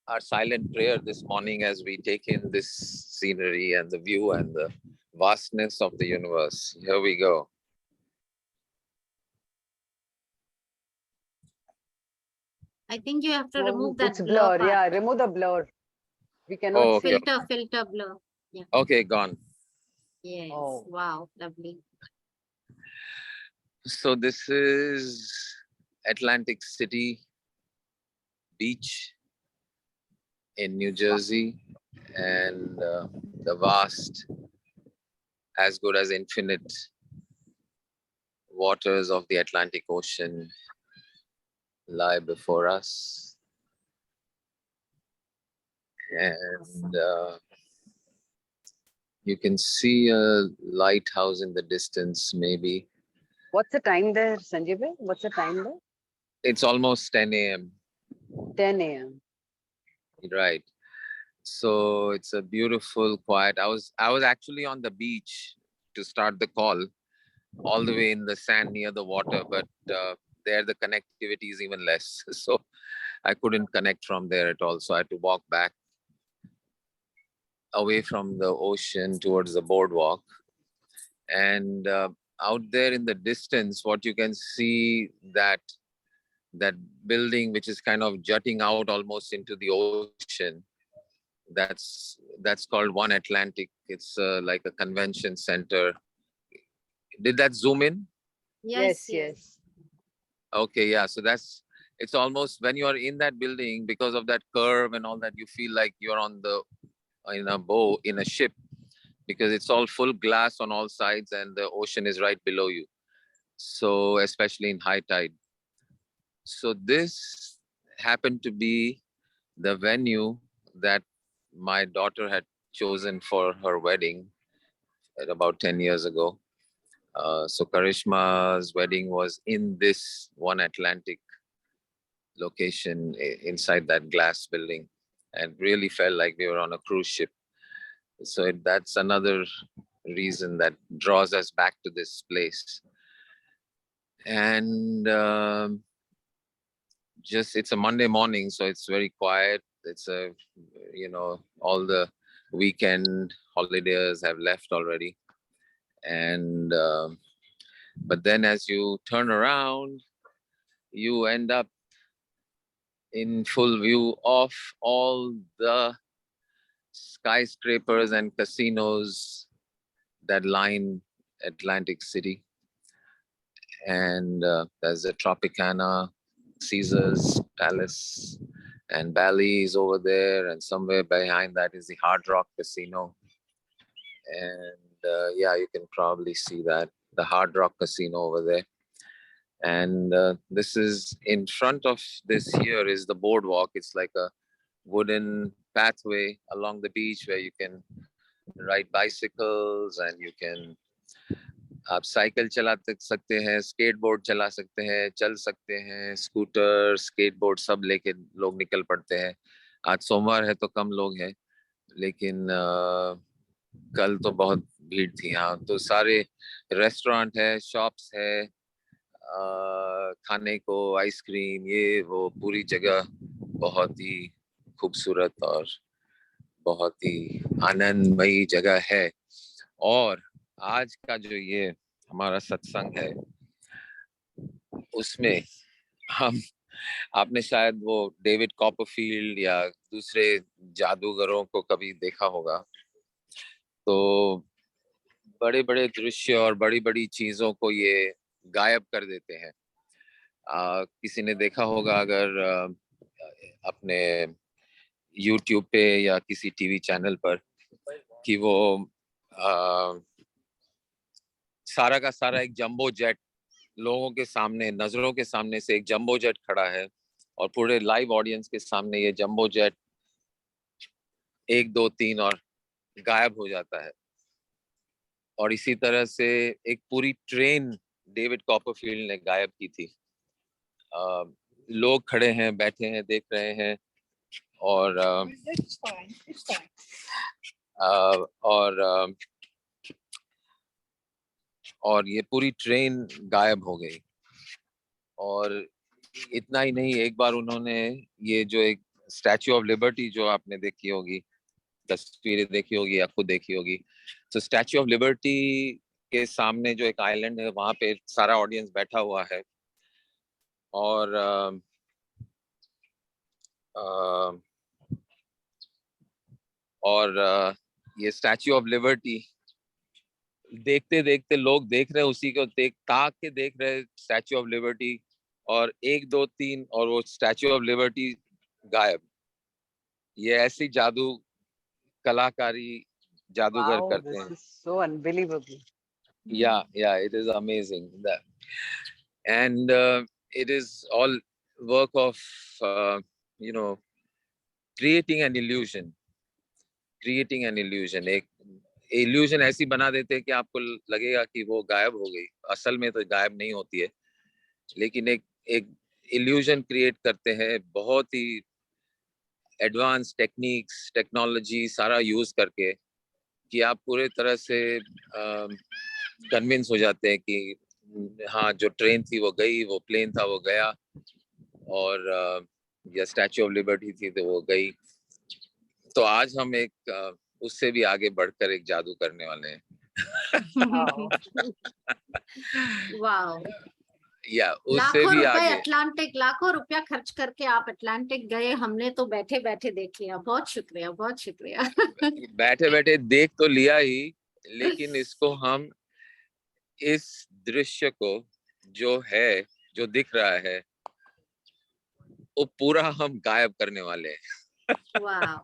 our silent prayer this morning as we take in this scenery and the view and the vastness of the universe. Here we go. I think you have to remove that it's blur. blur. Yeah, remove the blur. We cannot see. Filter blur. Yeah. Okay, gone. Yes. Oh. Wow, lovely. So this is Atlantic City Beach in New Jersey, and the vast, as good as infinite waters of the Atlantic Ocean lie before us. And you can see a lighthouse in the distance, maybe. What's the time there, Sanjivji? What's the time there? It's almost 10 a.m. 10 a.m. Right. So it's a beautiful, quiet. I was actually on the beach to start the call, all the way in the sand near the water, but there the connectivity is even less. So I couldn't connect from there at all. So I had to walk back away from the ocean towards the boardwalk. And out there in the distance, what you can see, that building which is kind of jutting out almost into the ocean, that's called One Atlantic. It's like a convention center. Did that zoom in? Yes. Okay, yeah. So it's almost, when you're in that building, because of that curve and all that, you feel like you're in a ship, because it's all full glass on all sides and the ocean is right below you. So especially in high tide. So this happened to be the venue that my daughter had chosen for her wedding at about 10 years ago. So Karishma's wedding was in this One Atlantic location inside that glass building, and really felt like we were on a cruise ship. So that's another reason that draws us back to this place. And it's a Monday morning, so it's very quiet. It's all the weekend holidays have left already. And but then as you turn around, you end up in full view of all the skyscrapers and casinos that line Atlantic City. And there's the Tropicana, Caesar's Palace, and Bali is over there, and somewhere behind that is the Hard Rock Casino. And you can probably see that, the Hard Rock Casino over there. And this is in front of this here is the boardwalk. It's like a wooden pathway along the beach where you can ride bicycles, and you can आप cycle चला सकते हैं, skateboard चला सकते हैं, चल सकते हैं, स्कूटर, स्केटबोर्ड सब लेके लोग निकल पड़ते हैं. आज सोमवार है तो कम लोग हैं, लेकिन कल तो बहुत भीड़ थी यहाँ. तो सारे रेस्टोरेंट है, शॉप्स है, खाने को, आइसक्रीम, ये वो, पूरी जगह बहुत ही खूबसूरत और बहुत ही आनंदमयी जगह है. और आज का जो ये हमारा सत्संग है, उसमें आपने शायद वो डेविड कॉपरफील्ड या दूसरे जादूगरों को कभी देखा होगा. तो बड़े बड़े दृश्य और बड़ी बड़ी चीजों को ये गायब कर देते हैं. किसी ने देखा होगा अगर अपने YouTube पे या किसी टीवी चैनल पर, कि वो सारा का सारा एक जंबो जेट लोगों के सामने, नजरों के सामने से एक जंबो जेट खड़ा है, और पूरे लाइव ऑडियंस के सामने ये जंबो जेट 1 2 3 और गायब हो जाता है. और इसी तरह से एक पूरी ट्रेन डेविड कॉपरफील्ड ने गायब की थी. लोग खड़े हैं, बैठे हैं, देख रहे हैं, और और ये पूरी ट्रेन गायब हो गई. और इतना ही नहीं, एक बार उन्होंने ये जो एक स्टैच्यू ऑफ लिबर्टी जो आपने देखी होगी, तस्वीरें देखी होगी या खुद देखी होगी, तो स्टैच्यू ऑफ लिबर्टी के सामने जो एक आइलैंड है, वहां पे सारा ऑडियंस बैठा हुआ है और ये स्टैच्यू ऑफ लिबर्टी देखते देखते लोग देख रहे हैं, उसी को देख ताक के देख रहे स्टैच्यू ऑफ लिबर्टी, और एक दो तीन और वो स्टैच्यू ऑफ लिबर्टी गायब। ये ऐसी जादू कलाकारी जादूगर Wow, करते this हैं। is so unbelievable. Yeah, it is amazing that, and it is all work of uh, you know creating an illusion, एक इल्यूजन ऐसी बना देते हैं कि आपको लगेगा कि वो गायब हो गई, असल में तो गायब नहीं होती है, लेकिन एक एक इल्यूजन क्रिएट करते हैं, बहुत ही एडवांस टेक्निक्स टेक्नोलॉजी सारा यूज करके, कि आप पूरे तरह से कन्विंस हो जाते हैं कि हाँ, जो ट्रेन थी वो गई, वो प्लेन था वो गया, और या स्टैच्यू ऑफ लिबर्टी थी तो वो गई। तो आज हम एक उससे भी आगे बढ़कर एक जादू करने वाले हैं। Wow. वाओ, या उससे लाखों भी रुपए आगे। अटलांटिक, लाखों रुपया खर्च करके आप अटलांटिक गए, हमने तो बैठे बैठे देख लिया। बहुत शुक्रिया, बहुत शुक्रिया। बैठे बैठे देख तो लिया ही, लेकिन इसको हम इस दृश्य को जो है, जो दिख रहा है, वो पूरा हम गायब करने वाले हैं। वाओ।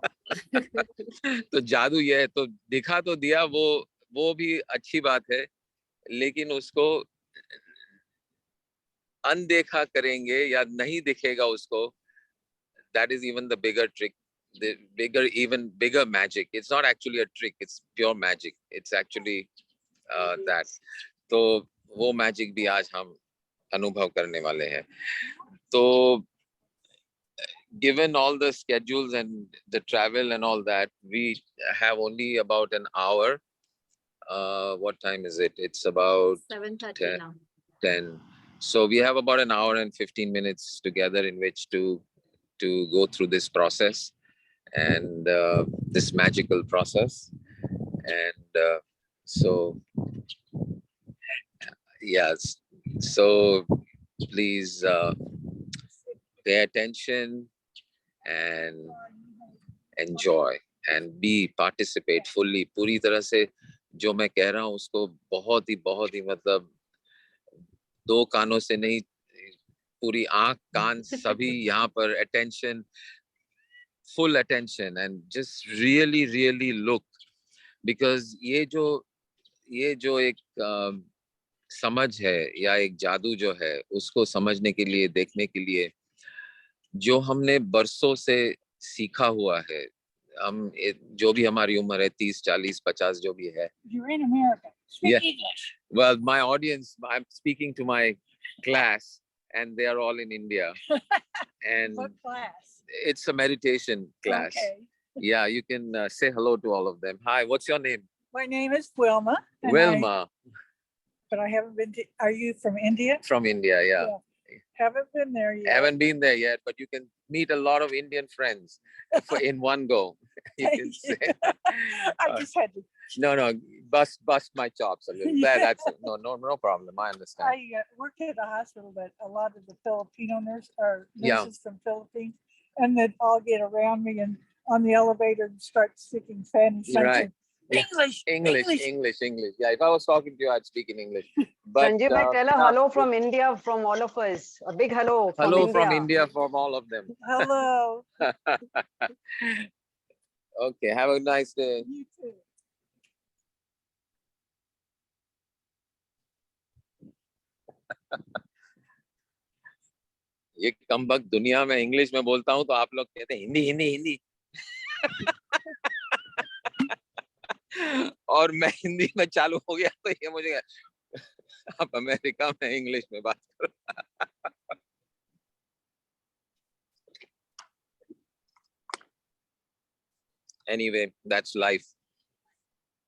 तो जादू ये है, तो दिखा तो दिया, वो भी अच्छी बात है, लेकिन उसको अनदेखा करेंगे या नहीं दिखेगा उसको, that is even the bigger trick, the even bigger magic. It's not actually a trick, it's pure magic. It's actually that. तो वो मैजिक भी आज हम अनुभव करने वाले हैं। तो given all the schedules and the travel and all that, we have only about an hour. What time is it? It's about 7:30 now. 10. So we have about an hour and 15 minutes together in which to go through this process, and this magical process. And so yes, so please pay attention and enjoy and be participate fully, पूरी तरह से जो मैं कह रहा हूँ उसको बहुत ही मतलब दो कानों से नहीं, पूरी आंख कान सभी यहाँ पर attention, full attention, and just really look, because ये जो एक समझ है या एक जादू जो है, उसको समझने के लिए, देखने के लिए, जो हमने बरसों से सीखा हुआ है, हम जो भी हमारी उम्र है, 30 40 50 जो भी है। You're in America. Speak Yeah. English. Well, my audience, I'm speaking to my class, and they are all in India, and What class? it's a meditation class. Okay. Yeah, you can say hello to all of them. Hi, what's your name? My name is Wilma. and Wilma, but I haven't been to, are you from India? from India. Yeah. Haven't been there yet. Haven't been there yet, but you can meet a lot of Indian friends in one go. You can say, I just had to, no, bust my chops a little. That's it. No problem. I understand. I worked at a hospital that a lot of the Filipino nurses are Yeah. nurses from Philippines, and they'd all get around me and on the elevator and start speaking Spanish. And I'd Right. say, English. Yeah, if I was talking to you, I'd speak in English. But Sanjay bhai, tell a hello from India from all of us. A big hello from hello India. from India from all of them. Hello. Okay, have a nice day. You too. ये कमबख्त दुनिया में English में बोलता हूँ तो आप लोग कहते हैं हिंदी और मैं हिंदी में चालू हो गया तो ये मुझे आप अमेरिका में इंग्लिश में बात करो। Anyway, that's life.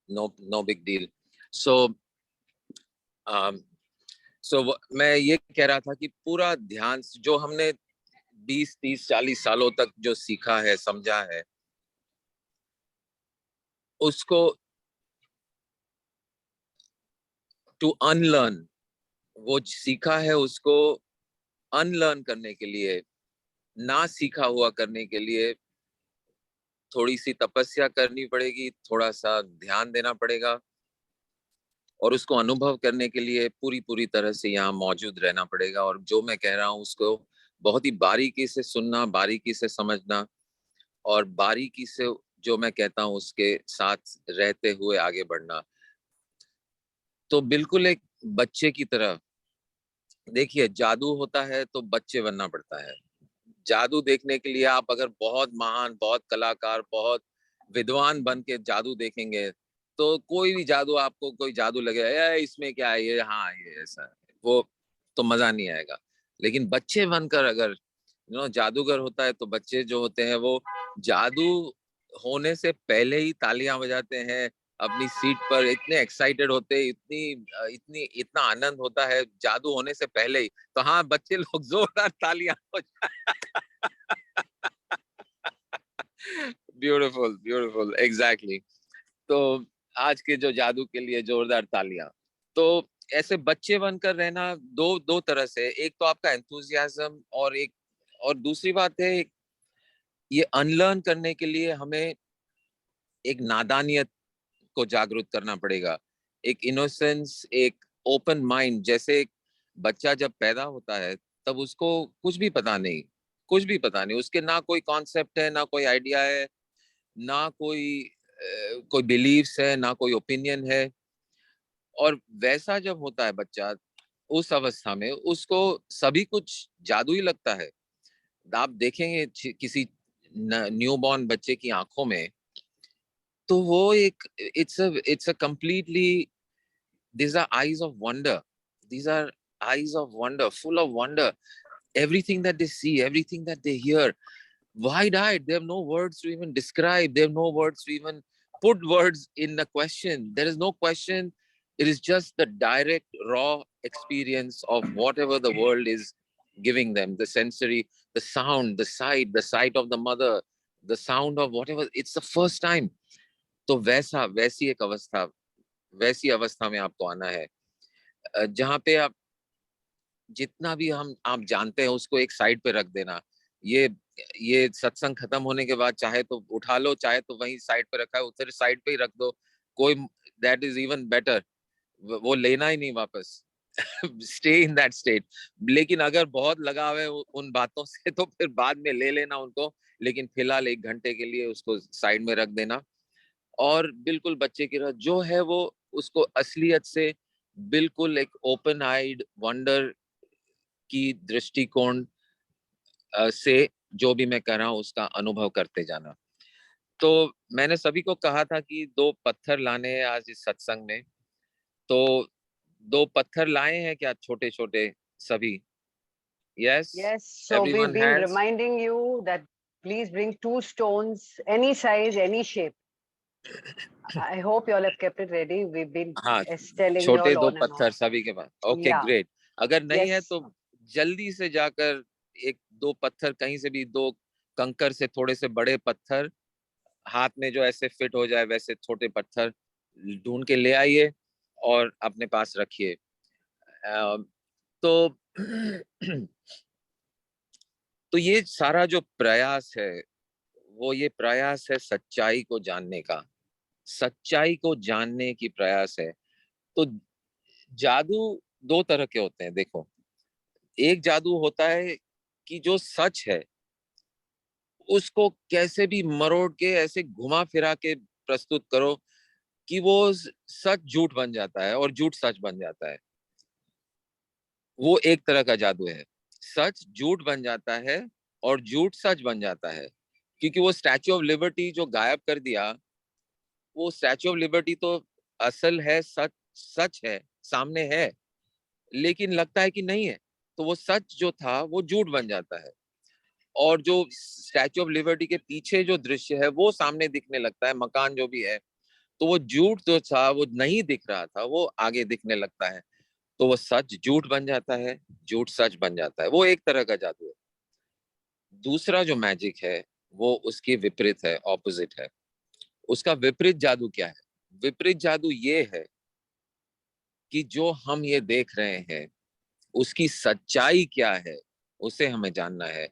No big deal. So मैं ये कह रहा था कि पूरा ध्यान जो हमने 20, 30, 40 सालों तक जो सीखा है, समझा है, उसको टू अनलर्न, वो सीखा है उसको अनलर्न करने के लिए, ना सीखा हुआ करने के लिए थोड़ी सी तपस्या करनी पड़ेगी, थोड़ा सा ध्यान देना पड़ेगा, और उसको अनुभव करने के लिए पूरी पूरी तरह से यहाँ मौजूद रहना पड़ेगा। और जो मैं कह रहा हूँ उसको बहुत ही बारीकी से सुनना, बारीकी से समझना, और बारीकी से जो मैं कहता हूँ उसके साथ रहते हुए आगे बढ़ना। तो बिल्कुल एक बच्चे की तरह, देखिए जादू होता है तो बच्चे बनना पड़ता है। जादू देखने के लिए आप अगर बहुत महान, बहुत कलाकार, बहुत विद्वान बन के जादू देखेंगे तो कोई भी जादू, आपको कोई जादू लगेगा "ए, इसमें क्या है, ये हाँ ये ऐसा है", वो तो मजा नहीं आएगा। लेकिन बच्चे बनकर अगर जादूगर होता है तो बच्चे जो होते हैं वो जादू होने से पहले ही तालियां बजाते हैं, अपनी सीट पर इतने एक्साइटेड होते हैं, इतनी इतना आनंद होता है जादू होने से पहले ही। तो हाँ, बच्चे लोग जोरदार तालियां हो ब्यूटीफुल, ब्यूटीफुल, एग्जैक्टली। तो आज के जो जादू के लिए जोरदार तालियां। तो ऐसे बच्चे बनकर रहना दो दो तरह से, एक तो आपका एंथुजियाज्म, और दूसरी बात है ये अनलर्न करने के लिए हमें एक नादानियत को जागरूक करना पड़ेगा, एक इनोसेंस, एक ओपन माइंड। जैसे एक बच्चा जब पैदा होता है तब उसको कुछ भी पता नहीं, कुछ भी पता नहीं, उसके ना कोई कॉन्सेप्ट है, ना कोई आइडिया है, ना कोई बिलीव्स है, ना कोई ओपिनियन है। और वैसा जब होता है बच्चा, उस अवस्था में उसको सभी कुछ जादू ही लगता है। आप देखेंगे किसी न्यूबॉर्न बच्चे की आंखों में, तो वो एक it's a completely, these are eyes of wonder, these are eyes of wonder, full of wonder. Everything that they see, everything that they hear, wide-eyed. They have no words to even describe, they have no words to even put words in a question. There is no question. It is just the direct raw experience of whatever the world is giving them, the sensory, the sound, the sight of the mother, the sound of whatever. It's the first time. तो वैसी अवस्था में आपको आना है, जहाँ पे आप जितना भी हम आप जानते हैं उसको एक साइड पे रख देना। ये ये सत्संग खत्म होने के बाद चाहे तो उठा लो, चाहे तो वहीं साइड पे रखा है उधर साइड पे ही रख दो, कोई, दैट इज इवन बेटर। वो लेना ही नहीं वापस। Stay in that state. लेकिन अगर बहुत लगाव है उन बातों से तो फिर बाद में ले लेना उनको, लेकिन फिलहाल 1 घंटे के लिए उसको साइड में रख देना। और बिल्कुल बच्चे की तरह जो है वो उसको असलियत से, बिल्कुल एक ओपन आइड वंडर की दृष्टिकोण से जो भी मैं कर रहा हूँ उसका अनुभव करते जाना। तो मैंने सभी को कहा था कि 2 पत्थर लाने हैं आज इस सत्संग में। तो 2 पत्थर लाए हैं क्या, छोटे छोटे सभी? Yes, Yes, so we've everyone been has. reminding you that please bring 2 stones, any size, any shape. I hope you all have kept it ready. We've been हाँ, telling you छोटे all 2 on and on. पत्थर सभी के पास। Okay, Yeah, great. अगर नहीं है yes. तो जल्दी से जाकर 1-2 पत्थर कहीं से भी, 2 कंकर से थोड़े से बड़े पत्थर हाथ में जो ऐसे फिट हो जाए वैसे छोटे पत्थर ढूंढ के ले आइए और अपने पास रखिए। तो तो ये सारा जो प्रयास है वो ये प्रयास है सच्चाई को जानने का, सच्चाई को जानने की प्रयास है। तो जादू 2 तरह के होते हैं, देखो। एक जादू होता है कि जो सच है उसको कैसे भी मरोड़ के ऐसे घुमा फिरा के प्रस्तुत करो कि वो सच झूठ बन जाता है और झूठ सच बन जाता है। वो एक तरह का जादू है। सच झूठ बन जाता है और झूठ सच बन जाता है। क्योंकि वो स्टैच्यू ऑफ लिबर्टी जो गायब कर दिया, वो स्टैच्यू ऑफ लिबर्टी तो असल है, सच सच है, सामने है, लेकिन लगता है कि नहीं है, तो वो सच जो था वो झूठ बन जाता है। और जो स्टैच्यू ऑफ लिबर्टी के पीछे जो दृश्य है वो सामने दिखने लगता है, मकान जो भी है, तो वो झूठ जो था वो नहीं दिख रहा था वो आगे दिखने लगता है। तो वो सच झूठ बन जाता है, झूठ सच बन जाता है। वो एक तरह का जादू है। दूसरा जो मैजिक है वो उसकी विपरीत है, ऑपोजिट है। उसका विपरीत जादू क्या है? विपरीत जादू ये है कि जो हम ये देख रहे हैं उसकी सच्चाई क्या है, उसे हमें जानना है।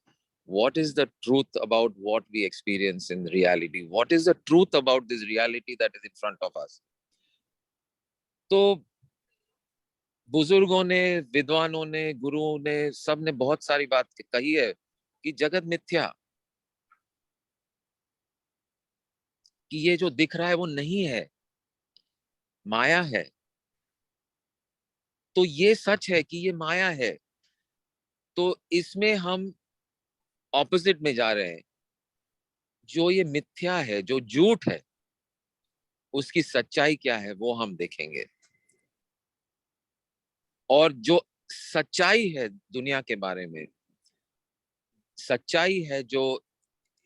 What is the truth about what we experience in reality? What is the truth about this reality that is in front of us? तो बुजुर्गों ने, विद्वानों ने, गुरुओं ने, सब ने बहुत सारी बात कही है कि जगत मिथ्या, कि ये जो दिख रहा है वो नहीं है, माया है। तो ये सच है कि ये माया है, तो इसमें हम ऑपोजिट में जा रहे हैं। जो ये मिथ्या है, जो झूठ है, उसकी सच्चाई क्या है वो हम देखेंगे। और जो सच्चाई है दुनिया के बारे में, सच्चाई है जो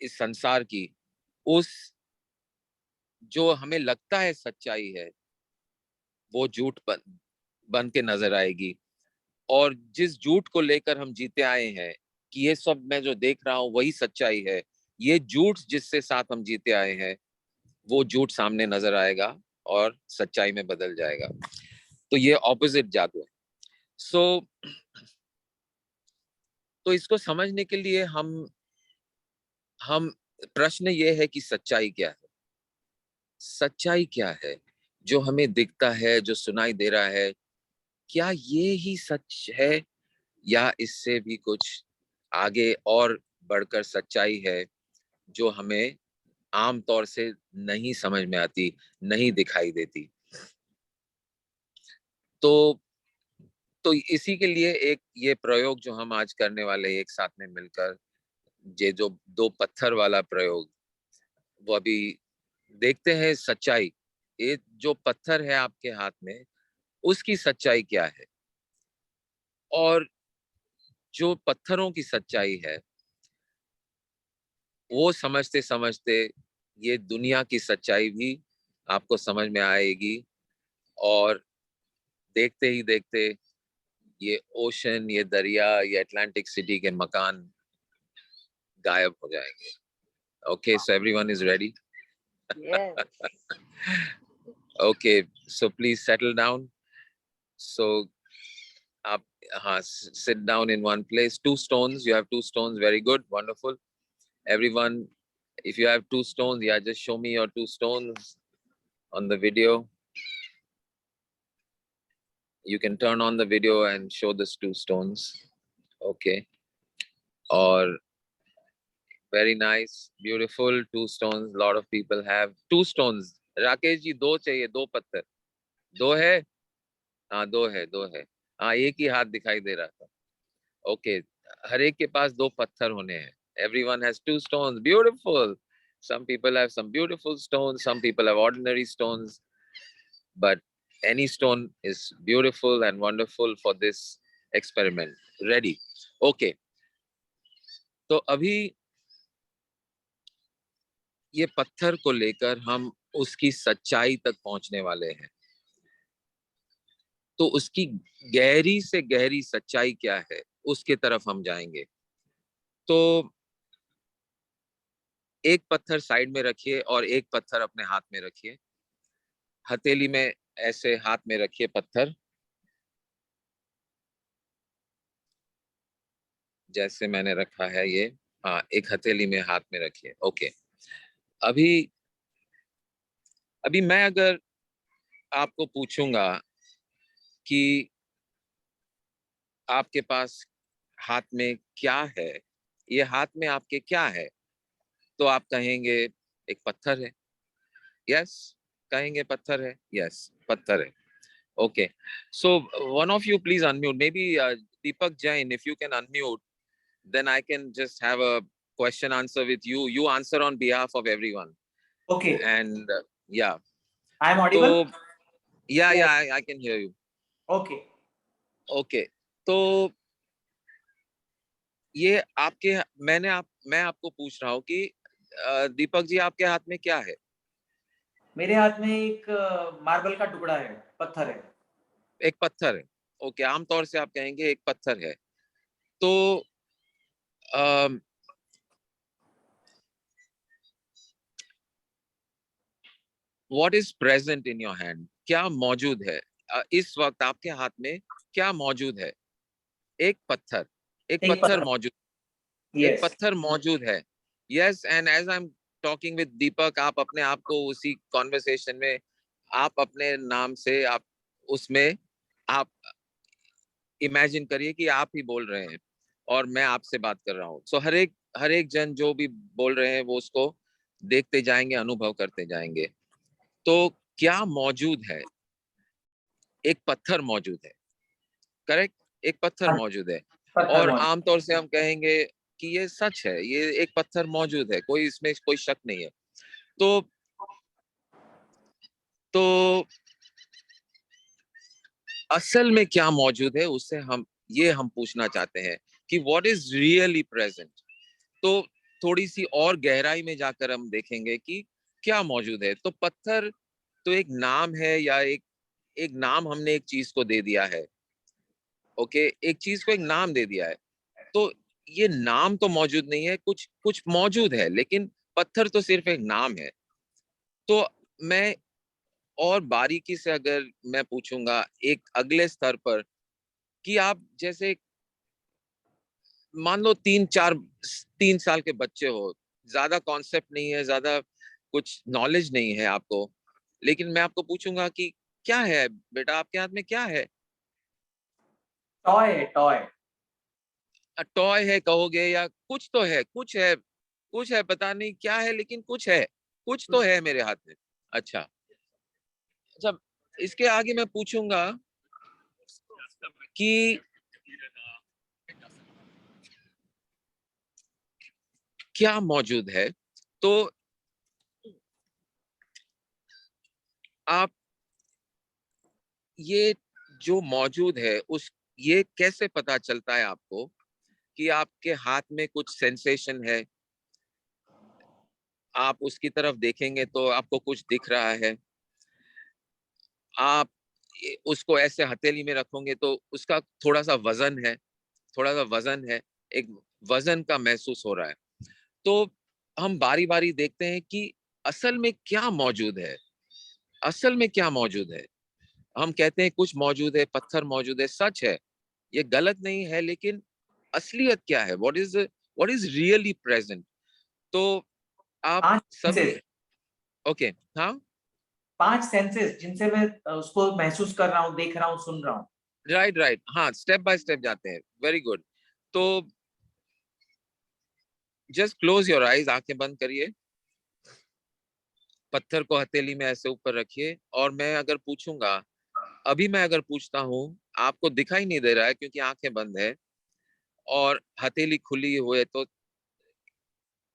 इस संसार की, उस जो हमें लगता है सच्चाई है, वो झूठ बन के नजर आएगी। और जिस झूठ को लेकर हम जीते आए हैं कि ये सब मैं जो देख रहा हूं वही सच्चाई है, ये झूठ जिससे साथ हम जीते आए हैं, वो झूठ सामने नजर आएगा और सच्चाई में बदल जाएगा। तो ये ऑपोजिट जादू है। सो तो इसको समझने के लिए हम प्रश्न ये है कि सच्चाई क्या है? सच्चाई क्या है जो हमें दिखता है, जो सुनाई दे रहा है? क्या ये ही सच है या इससे भी कुछ आगे और बढ़कर सच्चाई है जो हमें आम तौर से नहीं समझ में आती, नहीं दिखाई देती? तो तो इसी के लिए एक ये प्रयोग जो हम आज करने वाले हैं एक साथ में मिलकर, ये जो दो पत्थर वाला प्रयोग, वो अभी देखते हैं सच्चाई। ये जो पत्थर है आपके हाथ में, उसकी सच्चाई क्या है? और जो पत्थरों की सच्चाई है, वो समझते समझते ये दुनिया की सच्चाई भी आपको समझ में आएगी। और देखते ही देखते ये ओशन, ये दरिया, ये अटलांटिक सिटी के मकान गायब हो जाएंगे। Okay, so everyone is ready? Yes. Okay, so please settle down. So, up, sit down in one place. Two stones. You have two stones. Very good. Wonderful. Everyone, if you have two stones, yeah, just show me your two stones on the video. You can turn on the video and show these two stones. Okay. Or very nice, beautiful two stones. A lot of people have two stones. Rakesh ji, दो चाहिए, दो पत्थर। दो है? हाँ, दो है, दो है। हाँ, एक ही हाथ दिखाई दे रहा था। ओके, हर एक के पास दो पत्थर होने हैं। Everyone has two stones. Beautiful. Some people have some beautiful stones. Some people have ordinary stones. But any stone is beautiful and wonderful for this experiment. Ready? Okay. तो अभी ये पत्थर को लेकर हम उसकी सच्चाई तक पहुंचने वाले हैं। तो उसकी गहरी से गहरी सच्चाई क्या है, उसके तरफ हम जाएंगे। तो एक पत्थर साइड में रखिए और एक पत्थर अपने हाथ में रखिए। हथेली में ऐसे हाथ में रखिए पत्थर, जैसे मैंने रखा है ये। हाँ, एक हथेली में हाथ में रखिए। ओके। अभी अभी मैं अगर आपको पूछूंगा कि आपके पास हाथ में क्या है, ये हाथ में आपके क्या है, तो आप कहेंगे एक पत्थर है। यस, कहेंगे पत्थर है। यस, पत्थर है। Okay. So one of you please unmute. Maybe Deepak Jain, if you can unmute, then I can just have a question answer with you. You answer on behalf of everyone. Okay. And yeah. I am audible? So yeah, Yes. yeah, I can hear you. Okay. Okay. तो ये आपके, मैं आपको पूछ रहा हूँ कि दीपक जी, आपके हाथ में क्या है? मेरे हाथ में एक मार्बल का टुकड़ा है, पत्थर है। एक पत्थर है। ओके, आमतौर से आप कहेंगे एक पत्थर है। तो what is present in your hand? क्या मौजूद है इस वक्त आपके हाथ में? क्या मौजूद है? एक पत्थर, एक एक पत्थर पत्थर। मौजूद, एक Yes. पत्थर मौजूद है। Yes, and as I am talking with Deepak, आप अपने आप को उसी कॉन्वर्सेशन में, आप अपने नाम से, आप उसमें, आप इमेजिन करिए कि आप ही बोल रहे हैं और मैं आपसे बात कर रहा हूँ। सो हर एक जन जो भी बोल रहे हैं वो उसको देखते जाएंगे, अनुभव करते जाएंगे। तो क्या मौजूद है? एक पत्थर मौजूद है। करेक्ट, एक पत्थर हाँ, मौजूद है। पत्थर और मौजूद। आमतौर से हम कहेंगे कि ये सच है, ये एक पत्थर मौजूद है, कोई इसमें कोई शक नहीं है। तो तो असल में क्या मौजूद है, उससे हम पूछना चाहते हैं कि व्हाट इज रियली प्रेजेंट। तो थोड़ी सी और गहराई में जाकर हम देखेंगे कि क्या मौजूद है। तो पत्थर तो एक नाम है, या एक एक नाम हमने एक चीज को दे दिया है। ओके, एक चीज को एक नाम दे दिया है। तो ये नाम तो मौजूद नहीं है, कुछ कुछ मौजूद है, लेकिन पत्थर तो सिर्फ एक नाम है। तो मैं और बारीकी से अगर मैं पूछूंगा एक अगले स्तर पर, कि आप जैसे मान लो 3 साल के बच्चे हो, ज्यादा कॉन्सेप्ट नहीं है, ज्यादा कुछ नॉलेज नहीं है आपको, लेकिन मैं आपको पूछूंगा कि क्या है बेटा, आपके हाथ में क्या है? टॉय है, टॉय। टॉय है कहोगे, या कुछ तो है, कुछ है, कुछ है, पता नहीं क्या है, लेकिन कुछ है, कुछ तो है मेरे हाथ में। अच्छा, जब इसके आगे मैं पूछूंगा कि क्या मौजूद है, तो आप ये जो मौजूद है उस ये कैसे पता चलता है आपको कि आपके हाथ में कुछ सेंसेशन है? आप उसकी तरफ देखेंगे तो आपको कुछ दिख रहा है, आप उसको ऐसे हथेली में रखोगे तो उसका थोड़ा सा वजन है, थोड़ा सा वजन है, एक वजन का महसूस हो रहा है। तो हम बारी बारी देखते हैं कि असल में क्या मौजूद है, असल में क्या मौजूद है। हम कहते हैं कुछ मौजूद है, पत्थर मौजूद है, सच है, ये गलत नहीं है, लेकिन असलियत क्या है? What is really present? तो आप 5 सेंसेस। सभी, ओके, हाँ, 5 सेंसेस जिनसे मैं उसको महसूस कर रहा हूँ, देख रहा हूँ, सुन रहा हूँ। राइट राइट, हाँ, स्टेप बाय स्टेप जाते हैं, वेरी गुड। तो जस्ट क्लोज योर आईज, आंखें बंद करिए, पत्थर को हथेली में ऐसे ऊपर रखिए, और मैं अगर पूछूंगा, अभी मैं अगर पूछता हूँ, आपको दिखाई नहीं दे रहा है क्योंकि आंखें बंद है और हथेली खुली हुई है, तो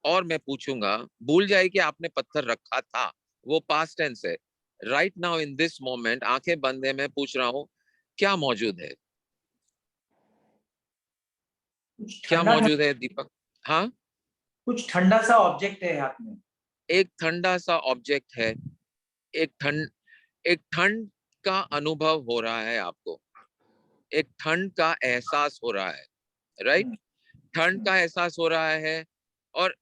और मैं पूछूंगा, भूल जाए कि आपने पत्थर रखा था, वो पास्ट टेंस है। Right now in this moment आंखें बंद है, मैं पूछ रहा हूँ क्या मौजूद है? कुछ क्या ठंडा ठंडा, मौजूद है दीपक? हाँ, कुछ ठंडा सा ऑब्जेक्ट है हाथ में। एक ठंडा सा ऑब्जेक्ट है, एक ठंड का अनुभव हो रहा है आपको, एक ठंड का एहसास हो रहा है, राइट? हम्म, ठंड का एहसास हो रहा है, और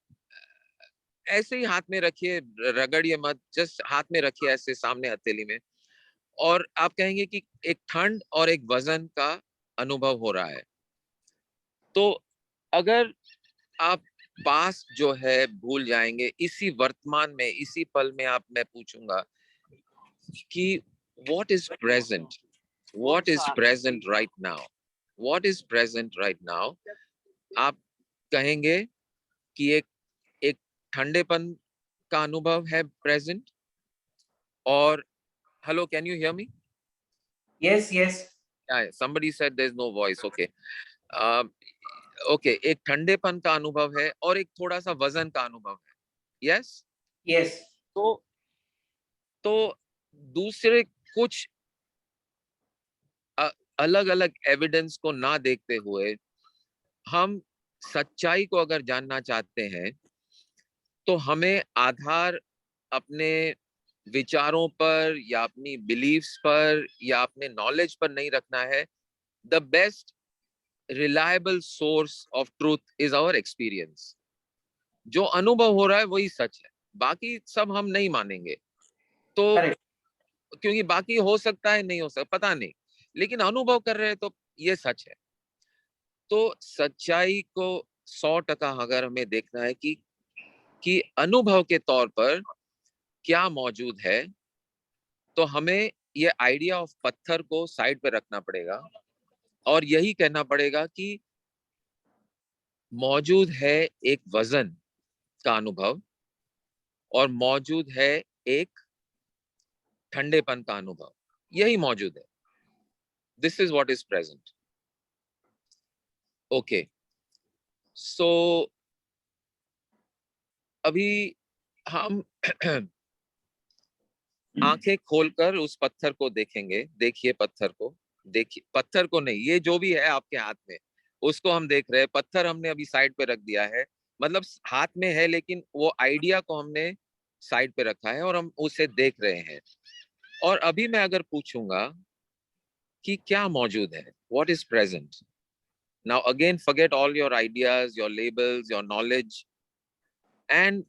ऐसे ही हाथ में रखिए, रगड़िए मत, जस्ट हाथ में रखिए ऐसे सामने हथेली में, और आप कहेंगे कि एक ठंड और एक वजन का अनुभव हो रहा है। तो अगर आप पास जो है भूल जाएंगे, इसी वर्तमान में, इसी पल में आप, मैं पूछूंगा कि what is present, what is present right now, what is present right now, आप कहेंगे कि एक ठंडेपन का अनुभव है प्रेजेंट। और hello, can you hear me? Yes yes. somebody said there's no voice, okay. Okay, एक ठंडेपन का अनुभव है और एक थोड़ा सा वजन का अनुभव है। Yes, yes. तो तो दूसरे कुछ अलग अलग एविडेंस को ना देखते हुए, हम सच्चाई को अगर जानना चाहते हैं, तो हमें आधार अपने विचारों पर या अपनी बिलीफ्स पर या अपने नॉलेज पर नहीं रखना है, the best reliable source of truth is our experience. जो अनुभव हो रहा है वही सच है, बाकी सब हम नहीं मानेंगे। तो Correct. क्योंकि बाकी हो सकता है, नहीं हो सकता, पता नहीं, लेकिन अनुभव कर रहे हैं तो ये सच है। तो सच्चाई को 100% अगर हमें देखना है कि अनुभव के तौर पर क्या मौजूद है, तो हमें ये आइडिया ऑफ पत्थर को साइड पे रखना पड़ेगा और यही कहना पड़ेगा कि मौजूद है एक वजन का अनुभव और मौजूद है एक ठंडेपन का अनुभव, यही मौजूद है। This is what is present. Okay, so अभी हम आंखें खोलकर उस पत्थर को देखेंगे। देखिए पत्थर को, देखिए पत्थर को नहीं, ये जो भी है आपके हाथ में उसको हम देख रहे हैं। पत्थर हमने अभी साइड पे रख दिया है, मतलब हाथ में है लेकिन वो आइडिया को हमने साइड पे रखा है और हम उसे देख रहे हैं। और अभी मैं अगर पूछूंगा कि क्या मौजूद है, what is present, now again forget all your ideas, your labels, your knowledge, and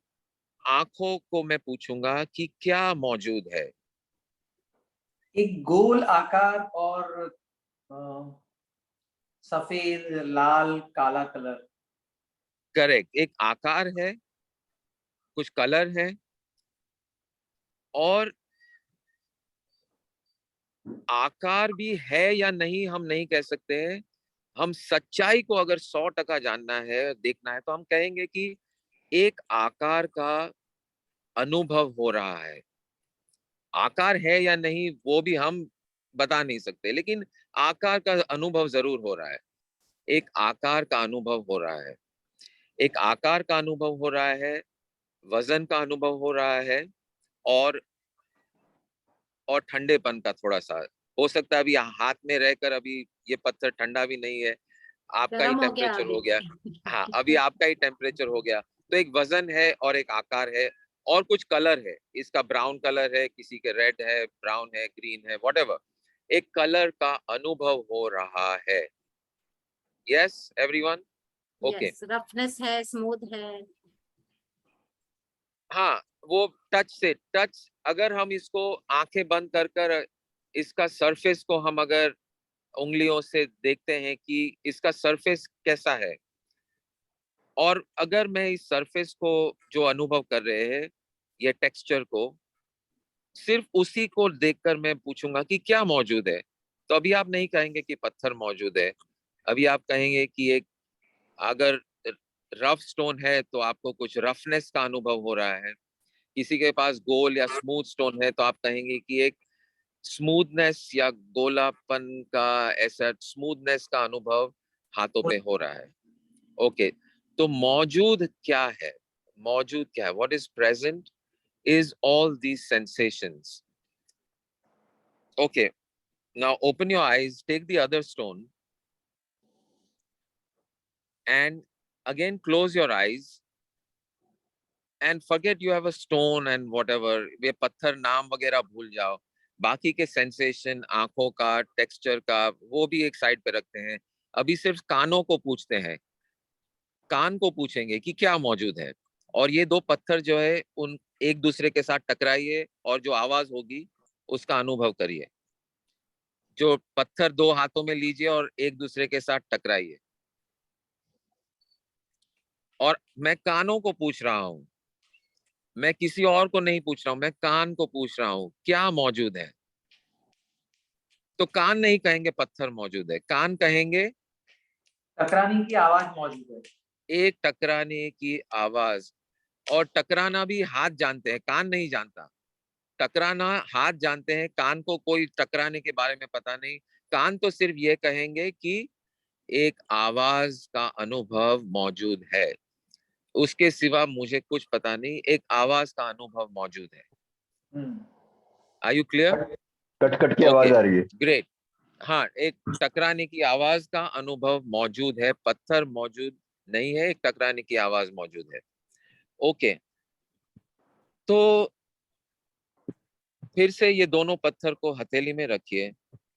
आंखों को मैं पूछूंगा कि क्या मौजूद है। एक गोल आकार और सफेद, लाल, काला कलर। करेक्ट, एक आकार है, कुछ कलर है, और आकार भी है या नहीं हम नहीं कह सकते हैं। हम सच्चाई को अगर 100% जानना है, देखना है, तो हम कहेंगे कि एक आकार का अनुभव हो रहा है। आकार है या नहीं वो भी हम बता नहीं सकते, लेकिन आकार का अनुभव जरूर हो रहा है। एक आकार का अनुभव हो रहा है, एक आकार का अनुभव हो रहा है, वजन का अनुभव हो रहा है, और ठंडेपन का थोड़ा सा हो सकता है। अभी हाथ में रहकर अभी ये पत्थर ठंडा भी नहीं है, आपका ही गर्म हो गया टेम्परेचर अभी। हो गया। हाँ, अभी आपका ही टेम्परेचर हो गया। तो एक वजन है और एक आकार है और कुछ कलर है। इसका ब्राउन कलर है, किसी के रेड है, ब्राउन है, ग्रीन है, व्हाटएवर। एक कलर का अनुभव हो रहा है। Yes everyone, okay. Yes, roughness है, स्मूथ है। हाँ, वो टच से, टच अगर हम इसको आंखें बंद कर कर इसका सरफेस को हम अगर उंगलियों से देखते हैं कि इसका सरफेस कैसा है, और अगर मैं इस सरफेस को जो अनुभव कर रहे हैं, ये टेक्सचर को, सिर्फ उसी को देखकर मैं पूछूंगा कि क्या मौजूद है, तो अभी आप नहीं कहेंगे कि पत्थर मौजूद है। अभी आप कहेंगे कि एक, अगर रफ स्टोन है तो आपको कुछ रफनेस का अनुभव हो रहा है। किसी के पास गोल या स्मूथ स्टोन है तो आप कहेंगे कि एक स्मूथनेस या गोलापन का, ऐसा स्मूथनेस का अनुभव हाथों पे हो रहा है। ओके, तो मौजूद क्या है, मौजूद क्या है, what is present is all these sensations. Okay, now open your eyes, take the other stone, and again close your eyes and forget you have a stone and whatever. ये पत्थर नाम वगैरह भूल जाओ, बाकी के सेंसेशन, आंखों का, टेक्सचर का, वो भी एक साइड पे रखते हैं। अभी सिर्फ कानों को पूछते हैं, कान को पूछेंगे कि क्या मौजूद है, और ये दो पत्थर जो है उन एक दूसरे के साथ टकराइए और जो आवाज होगी उसका अनुभव करिए। जो पत्थर दो हाथों में लीजिए और एक दूसरे के साथ टकराइए। और मैं कानों को पूछ रहा हूं, मैं किसी और को नहीं पूछ रहा हूं, मैं कान को पूछ रहा हूं क्या मौजूद है। तो कान नहीं कहेंगे पत्थर मौजूद है, कान कहेंगे टकराने की आवाज मौजूद है। एक टकराने की आवाज। और टकराना भी हाथ जानते हैं, कान नहीं जानता। टकराना हाथ जानते हैं, कान को कोई टकराने के बारे में पता नहीं। कान तो सिर्फ ये कहेंगे कि एक आवाज का अनुभव मौजूद है, उसके सिवा मुझे कुछ पता नहीं, एक आवाज का अनुभव मौजूद है। Are you clear? Cut cut की ओके, आवाज आ रही है। ग्रेट। हाँ, एक टकराने की आवाज का अनुभव मौजूद है, पत्थर मौजूद नहीं है, एक टकराने की आवाज मौजूद है। ओके, तो फिर से ये दोनों पत्थर को हथेली में रखिए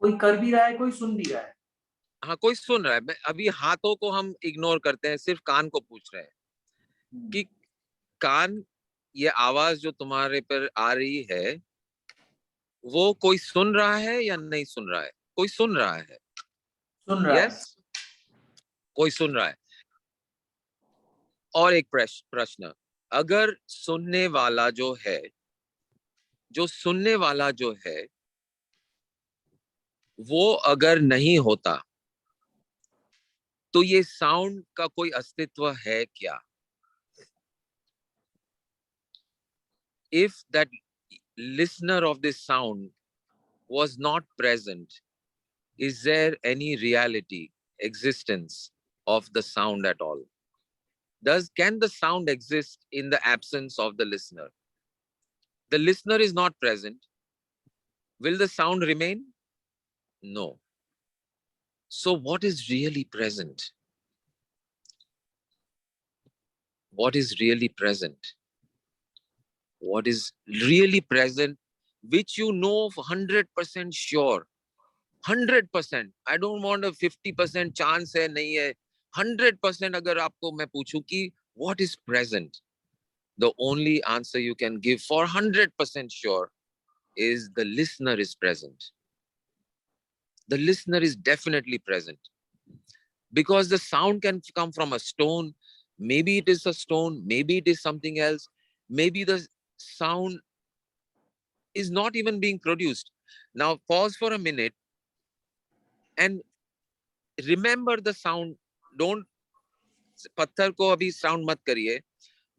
कोई कर भी रहा है, कोई सुन भी रहा है. हाँ, कोई सुन रहा है. अभी हाथों को हम इग्नोर करते हैं, सिर्फ कान को पूछ रहे हैं कि कान, ये आवाज जो तुम्हारे पर आ रही है वो कोई सुन रहा है या नहीं सुन रहा है? कोई सुन रहा है. सुन रहा है. यस, कोई सुन रहा है. और एक प्रश्न, अगर सुनने वाला जो है, जो सुनने वाला जो है वो अगर नहीं होता तो ये साउंड का कोई अस्तित्व है क्या? If that listener of this sound was not present, is there any reality, existence of the sound at all? Can the sound exist in the absence of the listener? The listener is not present. Will the sound remain? No. So what is really present? What is really present? What is really present, which you know 100% sure? 100%. I don't want a 50% chance है, नहीं है. 100% अगर आपको मैं पूछूं कि what is present, the only answer you can give for 100% sure is the listener is present. The listener is definitely present, because the sound can come from a stone. Maybe it is a stone, maybe it is something else. Maybe the sound is not even being produced. Now pause for a minute and remember the sound. Don't, पत्थर को अभी sound मत करिए.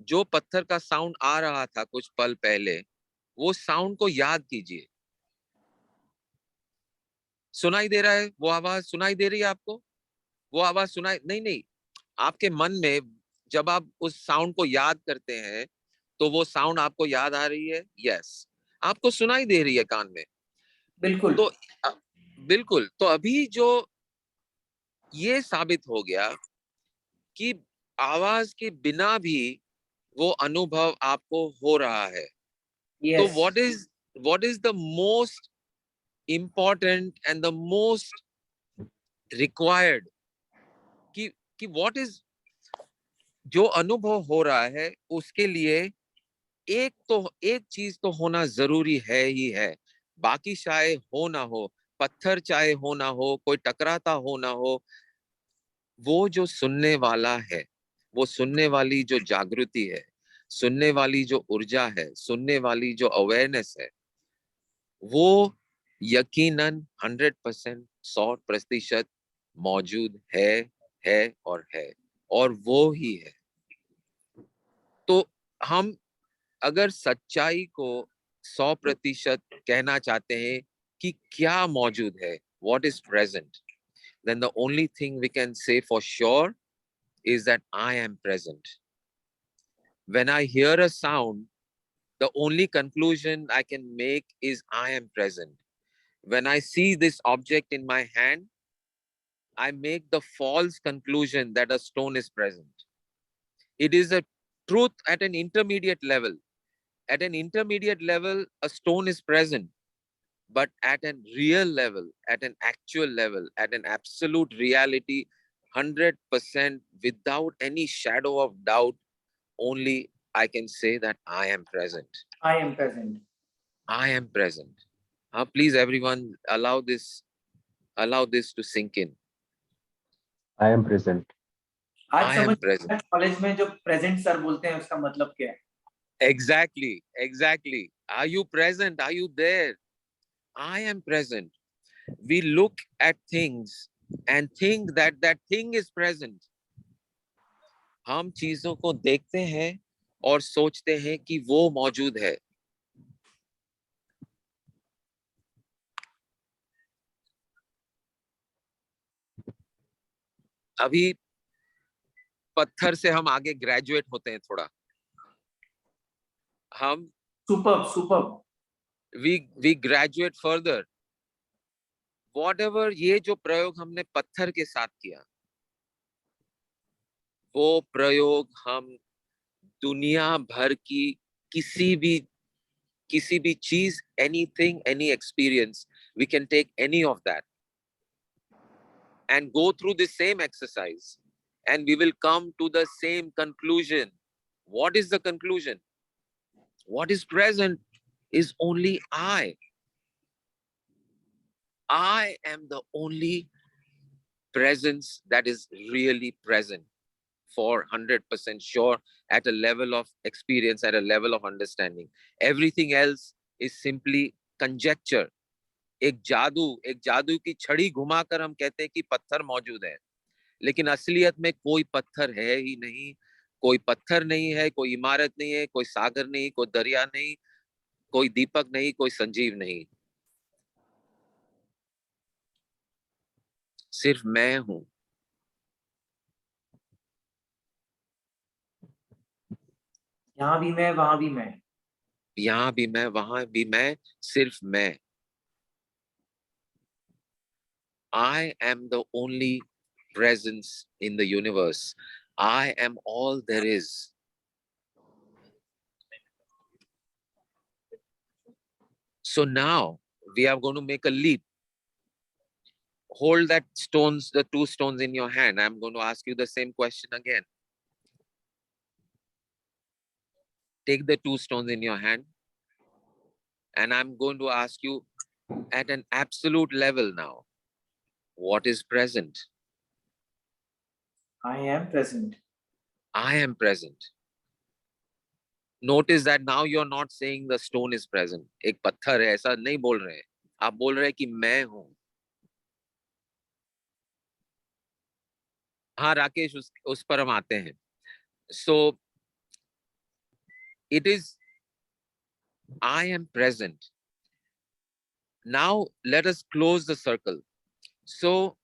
जो पत्थर का sound आ रहा था कुछ पल पहले, वो साउंड को याद कीजिए. सुनाई दे रहा है वो आवाज? सुनाई दे रही है आपको वो आवाज? सुनाई नहीं? नहीं, आपके मन में जब आप उस साउंड को याद करते हैं तो वो साउंड आपको याद आ रही है. यस, आपको सुनाई दे रही है कान में. बिल्कुल. तो बिल्कुल. तो अभी जो ये साबित हो गया कि आवाज के बिना भी वो अनुभव आपको हो रहा है. तो Yes. what is the most important and the most required, कि what is, जो अनुभव हो रहा है उसके लिए एक चीज तो होना जरूरी है ही है. बाकी चाहे हो ना हो, पत्थर चाहे हो ना हो, कोई टकराता हो ना हो, वो जो सुनने वाला है, वो सुनने वाली जो जागृति है, सुनने वाली जो ऊर्जा है, सुनने वाली जो अवेयरनेस है, वो यकीनन 100%, 100% मौजूद है और वो ही है. तो हम अगर सच्चाई को 100% कहना चाहते हैं कि क्या मौजूद है, what is present, then the only thing we can say for sure is that I am present. When I hear a sound, the only conclusion I can make is I am present. When I see this object in my hand, I make the false conclusion that a stone is present. It is a truth at an intermediate level. At an intermediate level, a stone is present. But at a real level, at an actual level, at an absolute reality, 100% without any shadow of doubt, only I can say that I am present. I am present. I am present. Please, everyone, allow this to sink in. I am present. आज I am समझ present. College में जो present sir बोलते हैं उसका मतलब क्या है? Exactly. Are you present? Are you there? I am present. We look at things and think that that thing is present. हम चीजों को देखते हैं और सोचते हैं कि वो मौजूद है. अभी पत्थर से हम आगे ग्रेजुएट होते हैं थोड़ा. हम super we graduate further. Whatever, ये जो प्रयोग हमने पत्थर के साथ किया, वो प्रयोग हम दुनिया भर की किसी भी चीज, anything, any experience We can take any of that and go through the same exercise, and we will come to the same conclusion. What is the conclusion? What is present is only I. I am the only presence that is really present, for 100% sure, at a level of experience, at a level of understanding. Everything else is simply conjecture. एक जादू की छड़ी घुमाकर हम कहते हैं कि पत्थर मौजूद है, लेकिन असलियत में कोई पत्थर है ही नहीं। कोई पत्थर नहीं है, कोई इमारत नहीं है, कोई सागर नहीं, कोई दरिया नहीं, कोई दीपक नहीं, कोई संजीव नहीं, सिर्फ मैं हूं। यहाँ भी मैं, वहां भी मैं। यहाँ भी मैं, वहां भी मैं, सिर्फ मैं। I am the only presence in the universe. I am all there is. So now we are going to make a leap. Hold that stones, the two stones in your hand. I'm going to ask you the same question again. Take the two stones in your hand, and I'm going to ask you at an absolute level now, what is present? I am present. I am present. Notice that now you're not saying the stone is present. एक पत्थर है, ऐसा नहीं बोल रहे हैं। आप बोल रहे हैं कि मैं हूं। हाँ राकेश, उस पर हम आते हैं। So it is I am present. Now let us close the circle. So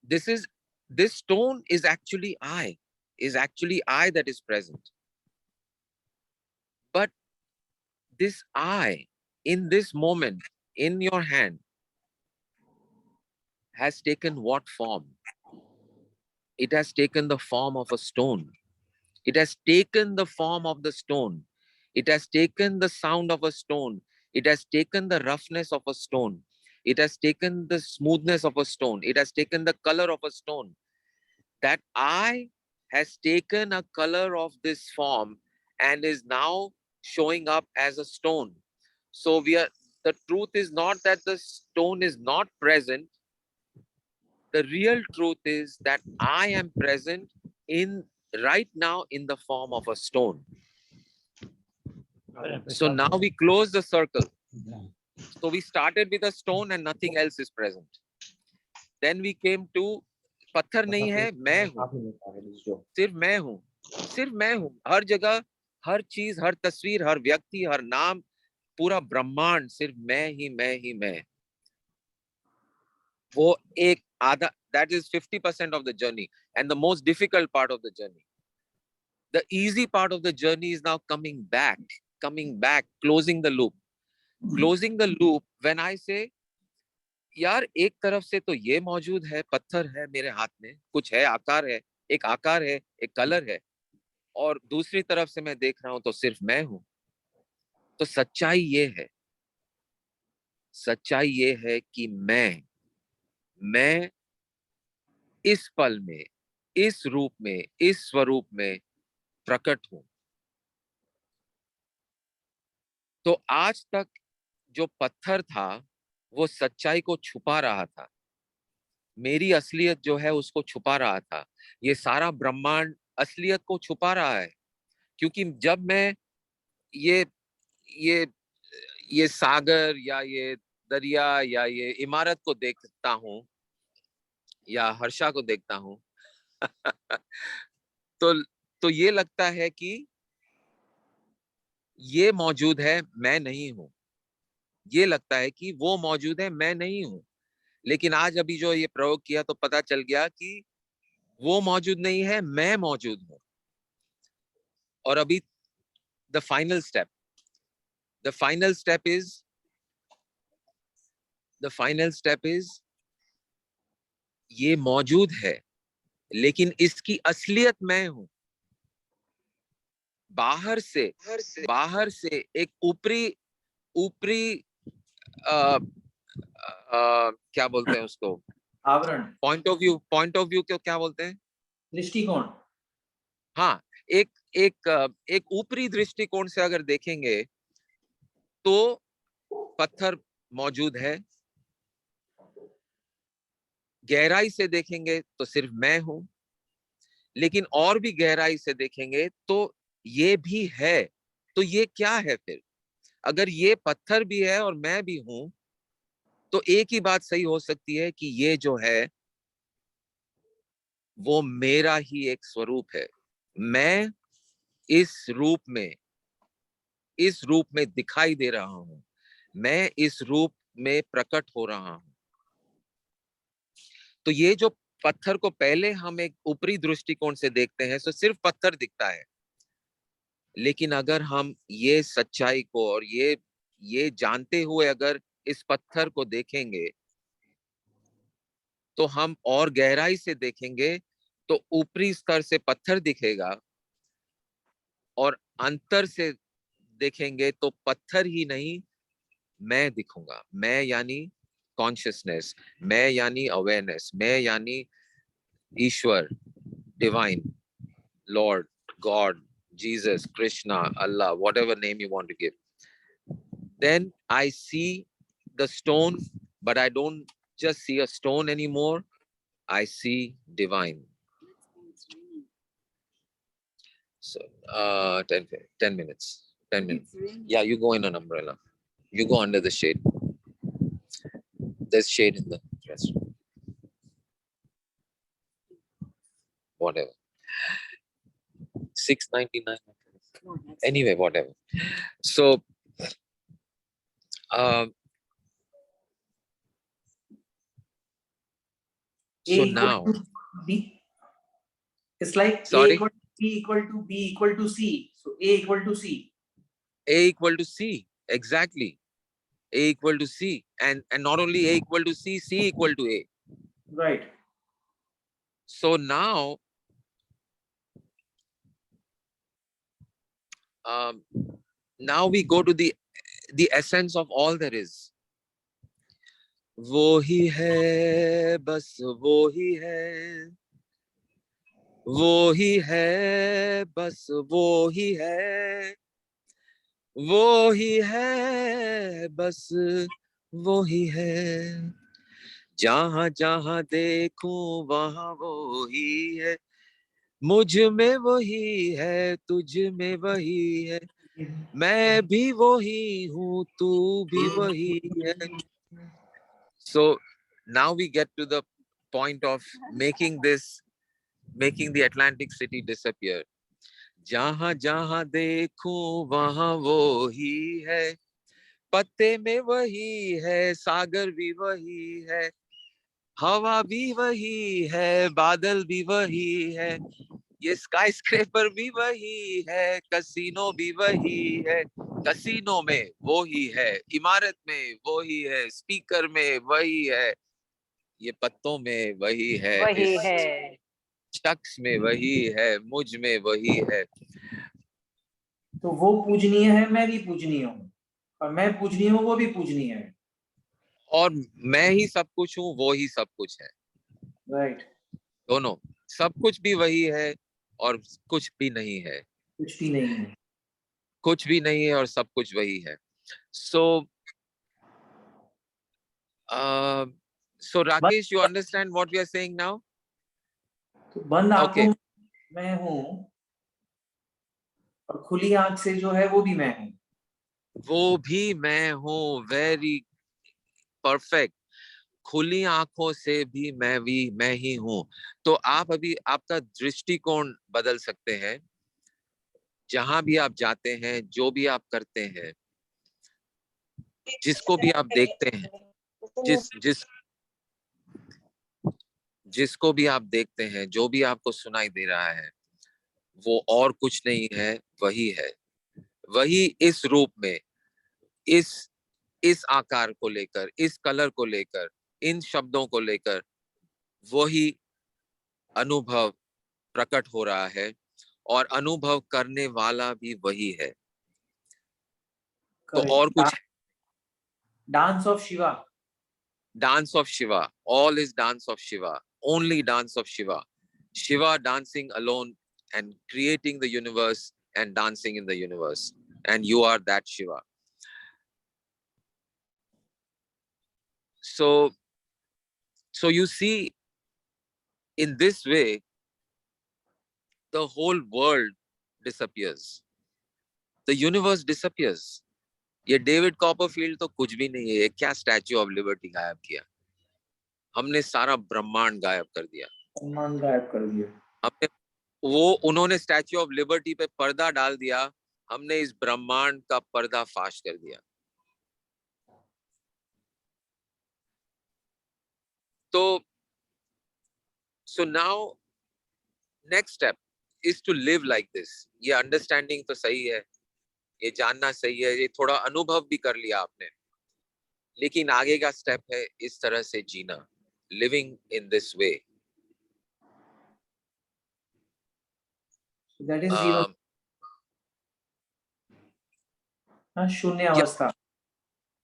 this stone is actually I that is present. But this I in this moment in your hand has taken what form? It has taken the form of a stone. It has taken the form of the stone. It has taken the sound of a stone. It has taken the roughness of a stone. It has taken the smoothness of a stone. It has taken the color of a stone. That I has taken a color of this form and is now showing up as a stone. So the truth is not that the stone is not present. The real truth is that I am present right now in the form of a stone. So now we close the circle. So we started with a stone and nothing else is present. Then we came to पत्थर नहीं है, मैं हूँ, सिर्फ मैं हूँ, सिर्फ मैं हूँ। हर जगह, हर चीज, हर तस्वीर, हर व्यक्ति, हर नाम, पूरा ब्रह्मांड सिर्फ मैं ही मैं। वो एक आधा, that is 50% of the journey and the most difficult part of the journey. The easy part of the journey is now coming back, closing the loop. Closing the loop when I say, यार एक तरफ से तो ये मौजूद है, पत्थर है मेरे हाथ में, कुछ है, आकार है, एक आकार है, एक कलर है, और दूसरी तरफ से मैं देख रहा हूं तो सिर्फ मैं हूं। तो सच्चाई ये है कि मैं इस पल में, इस रूप में, इस स्वरूप में प्रकट हूं। तो आज तक जो पत्थर था वो सच्चाई को छुपा रहा था, मेरी असलियत जो है उसको छुपा रहा था। ये सारा ब्रह्मांड असलियत को छुपा रहा है, क्योंकि जब मैं ये सागर या ये दरिया या ये इमारत को देखता हूं या हर्षा को देखता हूं तो ये लगता है कि ये मौजूद है, मैं नहीं हूं। ये लगता है कि वो मौजूद है, मैं नहीं हूं। लेकिन आज अभी जो ये प्रयोग किया तो पता चल गया कि वो मौजूद नहीं है, मैं मौजूद हूं। और अभी the final step is ये मौजूद है, लेकिन इसकी असलियत मैं हूं। बाहर से एक ऊपरी ऊपरी क्या बोलते हैं उसको, आवरण, पॉइंट ऑफ व्यू को क्या बोलते हैं? दृष्टिकोण। हाँ, एक ऊपरी दृष्टिकोण से अगर देखेंगे तो पत्थर मौजूद है, गहराई से देखेंगे तो सिर्फ मैं हूं, लेकिन और भी गहराई से देखेंगे तो ये भी है। तो ये क्या है फिर? अगर ये पत्थर भी है और मैं भी हूं, तो एक ही बात सही हो सकती है कि ये जो है वो मेरा ही एक स्वरूप है। मैं इस रूप में दिखाई दे रहा हूं, मैं इस रूप में प्रकट हो रहा हूं। तो ये जो पत्थर को पहले हम एक ऊपरी दृष्टिकोण से देखते हैं तो सिर्फ पत्थर दिखता है, लेकिन अगर हम ये सच्चाई को और ये जानते हुए अगर इस पत्थर को देखेंगे तो हम और गहराई से देखेंगे तो ऊपरी स्तर से पत्थर दिखेगा और अंतर से देखेंगे तो पत्थर ही नहीं, मैं दिखूंगा। मैं यानी कॉन्शियसनेस, मैं यानी अवेयरनेस, मैं यानी ईश्वर, divine, lord, god, Jesus, Krishna, Allah, whatever name you want to give. Then I see the stone, but I don't just see a stone anymore. I see divine. So, 10 minutes. 10 minutes. Yeah, you go in an umbrella. You go under the shade. There's shade in the restroom. Whatever. 6.99. Anyway, whatever. So, so now, B. It's like sorry, A equal to B equal to B equal to C. So A equal to C. A equal to C. Exactly. A equal to C. And not only A equal to C, C equal to A. Right. So now, now we go to the essence of all there is. वो ही है, बस वो ही है, वो ही है, बस वो ही है, वो ही है, बस वो ही है। जहां जहां देखूं वहां वो ही है, मुझ में वही है, तुझ में वही है, मैं भी वही हूँ, तू भी वही है। So now we get to the point of making the Atlantic city disappear. जहां जहां देखूं वहां वो ही है, पत्ते में वही है, सागर भी वही है, हवा भी वही है, बादल भी वही है, ये स्काई स्क्रेपर भी वही है, कसीनो भी वही है, कसीनो में वो ही है, इमारत में वो ही है, स्पीकर में वही है, ये पत्तों में वही है, वही इस है। शख्स में वही है, मुझ में वही है। तो वो पूजनीय है, मैं भी पूजनीय हूँ, और मैं पूजनीय हूँ, वो भी पूजनीय है। और मैं ही सब कुछ हूँ, वो ही सब कुछ है। राइट। दोनों, सब कुछ भी वही है और कुछ भी नहीं है। कुछ भी नहीं है। कुछ भी नहीं है और सब कुछ वही है। So Rakesh, you understand what we are saying now? तो बंद Okay. आंखों मैं हूँ और खुली आंख से जो है वो भी मैं हूँ। वो भी मैं हूँ, वेरी परफेक्ट। खुली आंखों से भी मैं ही हूँ। तो आप अभी आपका दृष्टिकोण बदल सकते हैं। जहां भी आप जाते हैं, जो भी आप करते हैं, जिसको भी आप देखते हैं, जिसको भी आप देखते हैं, जो भी आपको सुनाई दे रहा है, वो और कुछ नहीं है, वही है। वही इस रूप में, इस आकार को लेकर, इस कलर को लेकर, इन शब्दों को लेकर वही अनुभव प्रकट हो रहा है और अनुभव करने वाला भी वही है। तो और कुछ dance of Shiva. Dance of Shiva. All is dance of Shiva. Only dance of Shiva. Shiva dancing alone and creating the universe and dancing in the universe. And you are that Shiva. So you see, in this way, the whole world disappears. The universe disappears. ये David Copperfield तो कुछ भी नहीं है, ये क्या statue of liberty गायब किया? हमने सारा ब्रह्मांड गायब कर दिया। ब्रह्मांड गायब कर दिया। हमने उन्होंने स्टैच्यू ऑफ लिबर्टी पे पर्दा डाल दिया, हमने इस ब्रह्मांड का पर्दा फाश कर दिया। तो so now next step is to live like this. ये अंडरस्टैंडिंग तो सही है, ये जानना सही है, ये थोड़ा अनुभव भी कर लिया आपने, लेकिन आगे का स्टेप है इस तरह से जीना, living in this way. That is zero. शून्य अवस्था।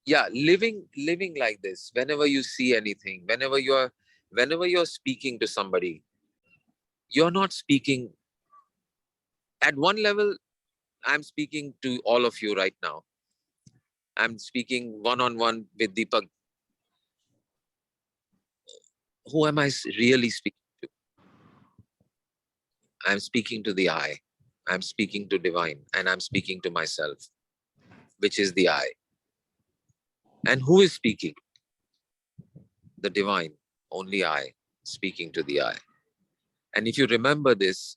Yeah, living like this. Whenever you see anything, whenever you're speaking to somebody, you're not speaking at one level. I'm speaking to all of you right now. I'm speaking one-on-one with Deepak. Who am I really speaking to? I'm speaking to the I. I'm speaking to divine, and I'm speaking to myself, which is the I. And who is speaking? The divine, only I, speaking to the I. And if you remember this,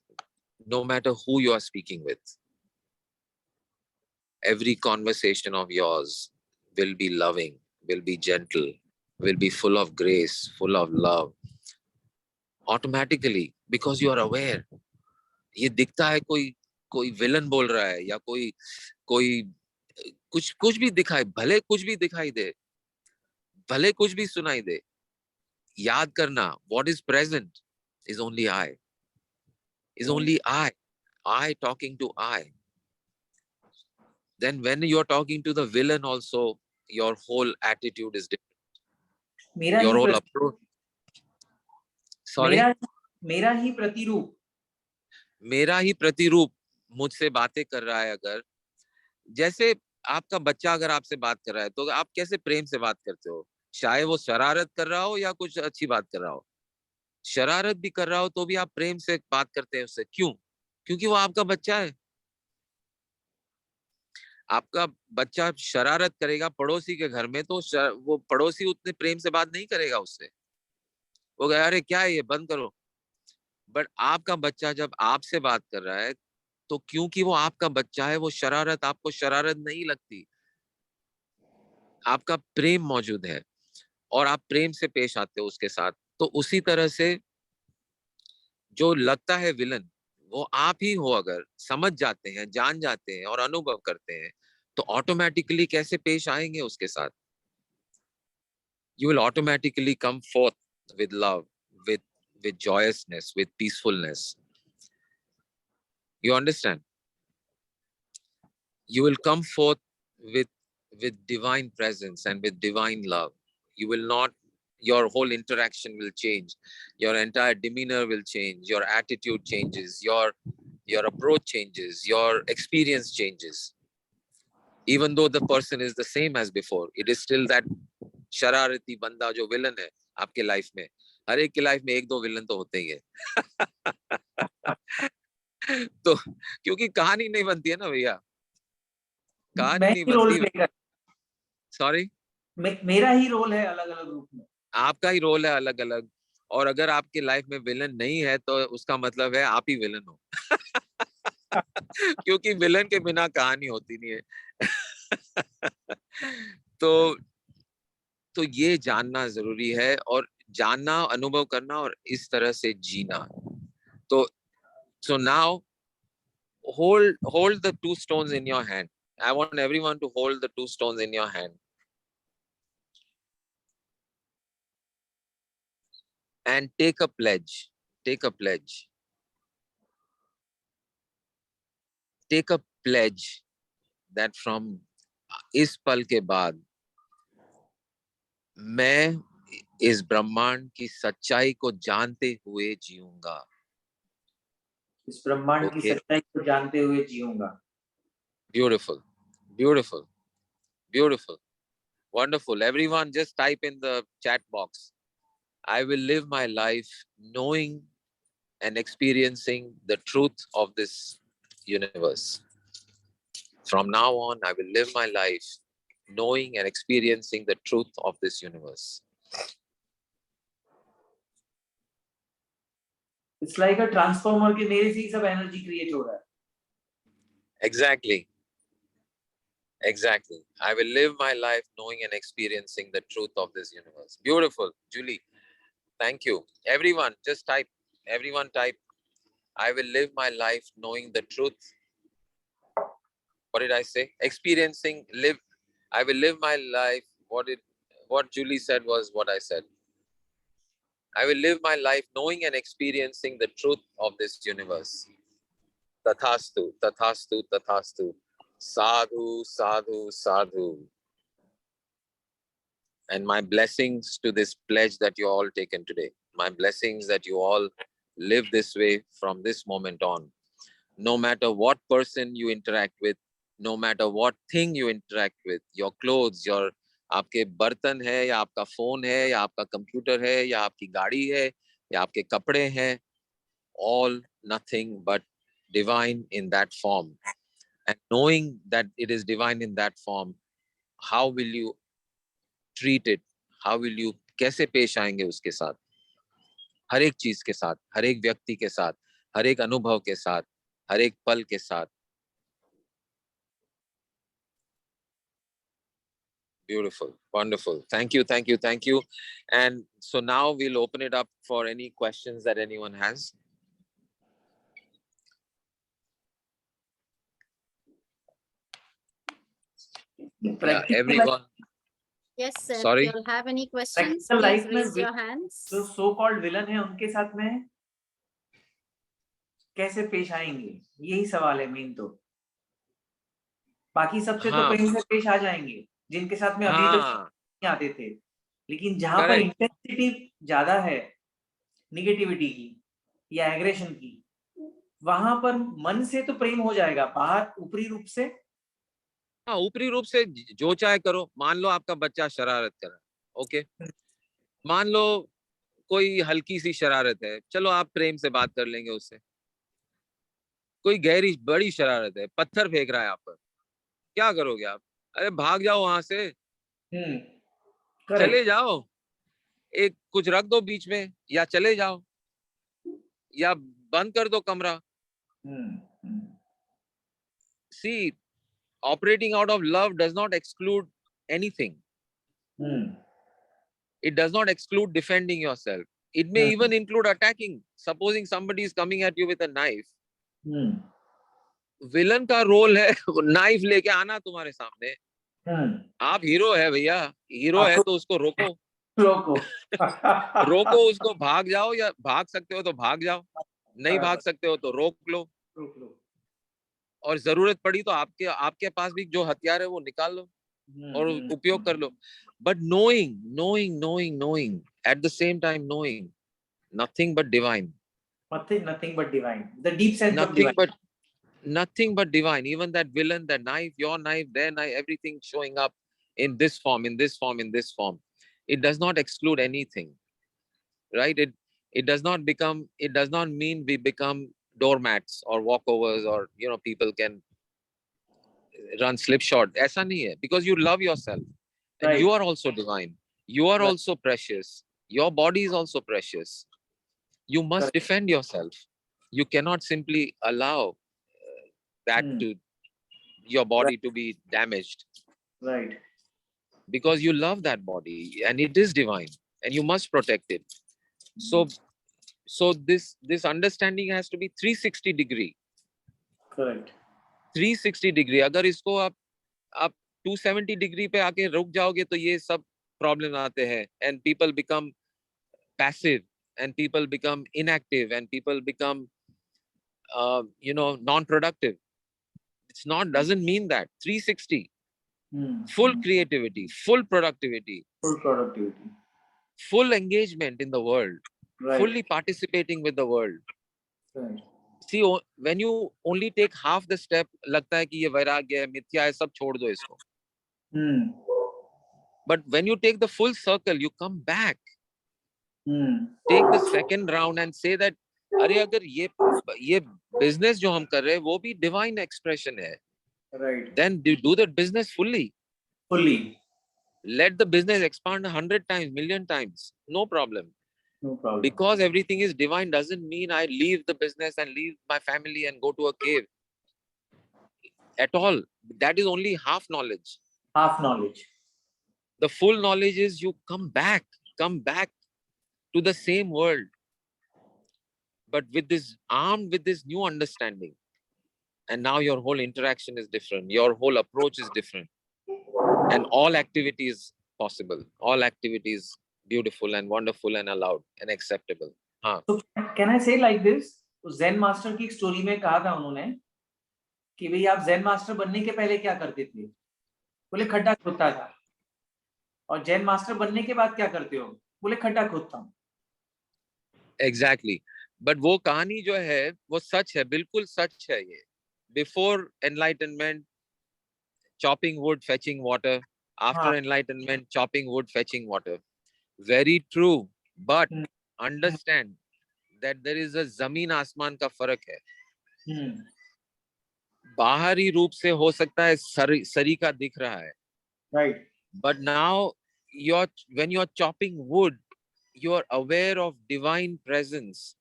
no matter who you are speaking with, every conversation of yours will be loving, will be gentle, will be full of grace, full of love. Automatically, because you are aware. ये दिखता है कोई villain बोल रहा है या कोई कुछ भी दिखाई, भले कुछ भी दिखाई दे, भले कुछ भी सुनाई दे, याद करना, what is present is only I. Is only I talking to I. Then when you're talking to the villain also, your whole attitude is different. Your whole approach. Sorry? मेरा ही प्रतिरूप। मेरा ही प्रतिरूप मुझसे बातें कर रहा है। अगर जैसे आपका बच्चा अगर आपसे बात कर रहा है, तो आप कैसे प्रेम से बात करते हो? चाहे वो शरारत कर रहा हो या कुछ अच्छी बात कर रहा हो। शरारत भी कर रहा हो तो भी आप प्रेम से बात करते हैं उससे। क्यों? क्योंकि वो आपका बच्चा है। आपका बच्चा शरारत करेगा पड़ोसी के घर में, तो वो पड़ोसी उतने प्रेम से बात नहीं करेगा उससे। वो कहेगा अरे क्या है ये, बंद करो। बट आपका बच्चा जब आपसे बात कर रहा है, तो क्योंकि वो आपका बच्चा है, वो शरारत आपको शरारत नहीं लगती। आपका प्रेम मौजूद है और आप प्रेम से पेश आते हो उसके साथ। तो उसी तरह से जो लगता है विलन, वो आप ही हो। अगर समझ जाते हैं, जान जाते हैं और अनुभव करते हैं, तो ऑटोमेटिकली कैसे पेश आएंगे उसके साथ? You will automatically come forth with love, with joyousness, with peacefulness. You understand? You will come forth with divine presence and with divine love. You will not, your whole interaction will change. Your entire demeanor will change. Your attitude changes. Your approach changes. Your experience changes. Even though the person is the same as before, it is still that शरारती बंदा जो villain है आपके life में। हर एक की life में एक दो विलन तो होते ही है। तो क्योंकि कहानी नहीं बनती है ना भैया, कहानी नहीं बनती। सॉरी, मेरा ही रोल है अलग अलग रूप में। आपका ही रोल है अलग अलग। और अगर आपके लाइफ में विलन नहीं है, तो उसका मतलब है आप ही विलन हो। क्योंकि विलन के बिना कहानी होती नहीं है। तो ये जानना जरूरी है, और जानना, अनुभव करना और इस तरह से जीना। तो so now hold the two stones in your hand. I want everyone to hold the two stones in your hand and take a pledge. Take a pledge. Take a pledge that from इस पल के बाद मैं इस ब्रह्मांड की सच्चाई को जानते हुए जीऊंगा. इस ब्रह्मांड की Okay. सच्चाई को जानते हुए जीऊंगा. Beautiful, beautiful, beautiful, wonderful. Everyone just type in the chat box, I will live my life knowing and experiencing the truth of this universe. From now on, I will live my life knowing and experiencing the truth of this universe. It's like a transformer के मेरे से ही सब energy create हो रहा है. Exactly. Exactly. I will live my life knowing and experiencing the truth of this universe. Beautiful. Julie, thank you. Everyone, just type. Everyone type. I will live my life knowing the truth. What did I say? Experiencing, live. I will live my life. What Julie said was what I said. I will live my life knowing and experiencing the truth of this universe. Tathastu, tathastu, tathastu. Sadhu, sadhu, sadhu. And my blessings to this pledge that you all taken today. My blessings that you all live this way from this moment on. No matter what person you interact with, no matter what thing you interact with, your clothes, your आपके बर्तन है या आपका phone है या आपका computer है या आपकी गाड़ी है या आपके कपड़े हैं, all nothing but divine in that form. And knowing that it is divine in that form, how will you treat it? How will you, कैसे पेश आएंगे उसके साथ, हर एक चीज के साथ, हर एक व्यक्ति के साथ, हर एक अनुभव के साथ, हर एक पल के साथ. Beautiful, wonderful. Thank you, thank you, thank you. And so now we'll open it up for any questions that anyone has. Yeah, everyone. Yes, sir. Sorry? If you have any questions, Practical please life में raise your hands. जो so called villain है उनके साथ में कैसे पेश आएंगे, यही सवाल है मेन. तो बाकी सबसे तो हाँ, प्रेम से पेश आ जाएंगे जिनके साथ में अभी तक हाँ, नहीं आते थे. लेकिन जहां पर correct. इंटेंसिटी ज्यादा है निगेटिविटी की या एग्रेशन की, वहां पर मन से तो प्रेम हो जाएगा, बाहर ऊपरी रूप से. हाँ, ऊपरी रूप से जो चाहे करो. मान लो आपका बच्चा शरारत कर रहा है, ओके. मान लो कोई हल्की सी शरारत है, चलो आप प्रेम से बात कर लेंगे उससे. कोई गहरी बड़ी शरारत है, पत्थर फेंक रहा है आप पर, क्या करोगे आप? अरे भाग जाओ वहां से, चले करेक्ट. जाओ, एक कुछ रख दो बीच में, या चले जाओ, या बंद कर दो कमरा. See, operating out of love does not exclude anything. It does not exclude defending yourself. It may even include attacking. Supposing somebody is coming at you with a knife, villain का रोल है knife लेके आना तुम्हारे सामने. आप hero है भैया, hero है तो उसको रोको. रोको उसको, भाग जाओ, या भाग सकते हो तो भाग जाओ, नहीं भाग सकते हो तो रोक लो. और जरूरत पड़ी तो आपके पास भी जो हथियार है वो निकाल लो और उपयोग कर लो. But knowing at the same time, knowing nothing but divine. Nothing but divine. The deep sense of Nothing divine. nothing but divine. Even that villain, that knife, your knife, their knife, everything showing up in this form, in this form, in this form. It does not exclude anything, right? It does not mean we become doormats or walkovers, or people can run slipshod. ऐसा नहीं है, because you love yourself and Right. you are also divine. You are Right. also precious. Your body is also precious. You must Correct. defend yourself. You cannot simply allow that to your body to be damaged. Right. Because you love that body and it is divine and you must protect it. So this understanding has to be 360 degree. Correct. 360 degree. अगर इसको आप 270 degree पे आके रुक जाओगे तो ये सब problem आते हैं, and people become passive, and people become inactive, and people become non-productive. Doesn't mean that. 360. full creativity, full productivity, Full productivity. full engagement in the world, Right. fully participating with the world. Right. See, when you only take half the step, लगता है कि ये वैराग्य है, मिथ्या है, सब छोड़ दो इसको. But when you take the full circle, you come back. Take the second round and say that, अरे अगर ये business जो हम कर रहे हैं, वो भी divine expression है. Right. Then do the business fully. Fully. Let the business expand 100 times, million times. No problem. No problem. Because everything is divine doesn't mean I leave the business and leave my family and go to a cave. At all. That is only half knowledge. Half knowledge. The full knowledge is you come back to the same world. But armed with this new understanding. And now your whole interaction is different. Your whole approach is different. And all activity is possible. All activity is beautiful and wonderful and allowed and acceptable. So can I say like this? Zen master की एक story में कहा था उन्होंने कि भाई आप zen master बनने के पहले क्या करते थे? बोले खड्डा खोदता था. और zen master बनने के बाद क्या करते हो? बोले खड्डा खोदता हूँ. Exactly. But वो कहानी जो है वो सच है, बिल्कुल सच है ये. Before enlightenment, chopping wood, fetching water. After enlightenment, chopping wood, fetching water. Very true. But understand that there is a zameen आसमान का फर्क है. बाहरी रूप से हो सकता है सरीका दिख रहा है. Right. But now when you're chopping wood, you're aware of divine presence.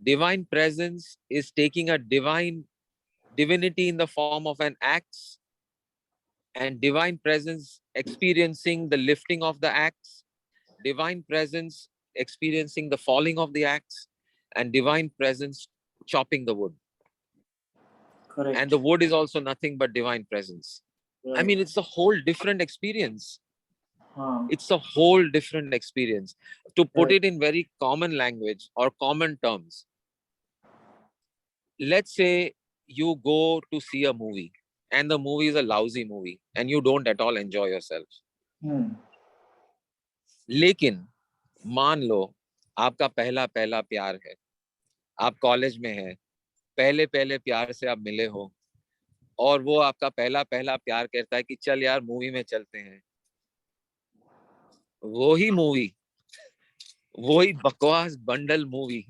Divine presence is taking a divinity in the form of an axe, and divine presence experiencing the lifting of the axe, divine presence experiencing the falling of the axe, and divine presence chopping the wood. Correct. And the wood is also nothing but divine presence. Right. I mean, it's a whole different experience. It's a whole different experience. To put it in very common language or common terms, let's say you go to see a movie and the movie is a lousy movie and you don't at all enjoy yourself. लेकिन मान लो आपका पहला प्यार है, आप college में हैं, पहले प्यार से आप मिले हो और वो आपका पहला प्यार कहता है कि चल यार मूवी में चलते हैं. वही मूवी, वही बकवास बंडल मूवी,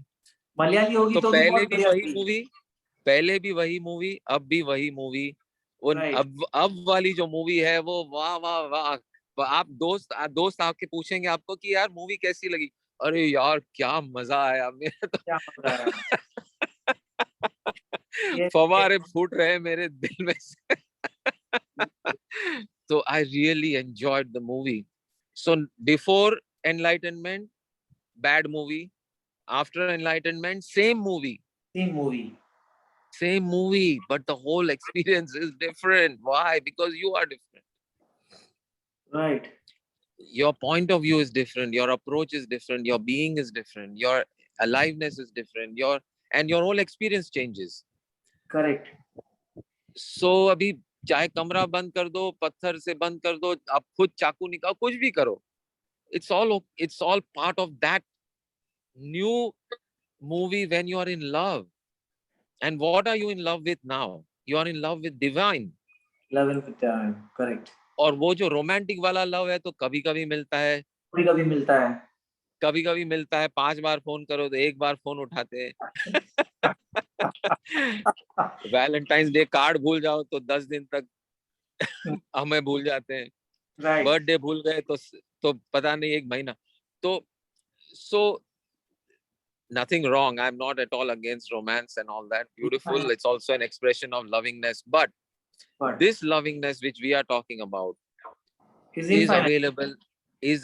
मलयाली होगी तो तो पहले भी वही मूवी, अब भी वही मूवी. वो अब वाली जो मूवी है वो वाह वाह वाह. आप दोस्त आपके पूछेंगे आपको कि यार मूवी कैसी लगी. अरे यार क्या मजा आया, मेरे तो फवारे फूट रहे मेरे दिल में से. So I really enjoyed the movie. So before enlightenment, bad movie. After enlightenment, same movie, but the whole experience is different. Why? Because you are different. Right. Your point of view is different. Your approach is different. Your being is different. Your aliveness is different. Your whole experience changes. Correct. So अभी चाहे कमरा बंद कर दो, पत्थर से बंद कर दो, आप खुद चाकू निकालो, कुछ भी करो. It's all part of that new movie when you are in love. And what are you in love with now? You are in love with divine. Love and divine. Correct. और वो जो रोमांटिक वाला love है तो कभी कभी मिलता है, कभी कभी मिलता है. 5 बार फोन करो तो 1 बार फोन उठाते हैं. वैलेंटाइंस डे कार्ड भूल जाओ तो 10 दिन तक हमें भूल जाते हैं. बर्थडे भूल गए तो पता नहीं 1 महीना. तो so nothing wrong. I'm not at all against romance and all that. Beautiful. It's also an expression of lovingness. But this lovingness which we are talking about is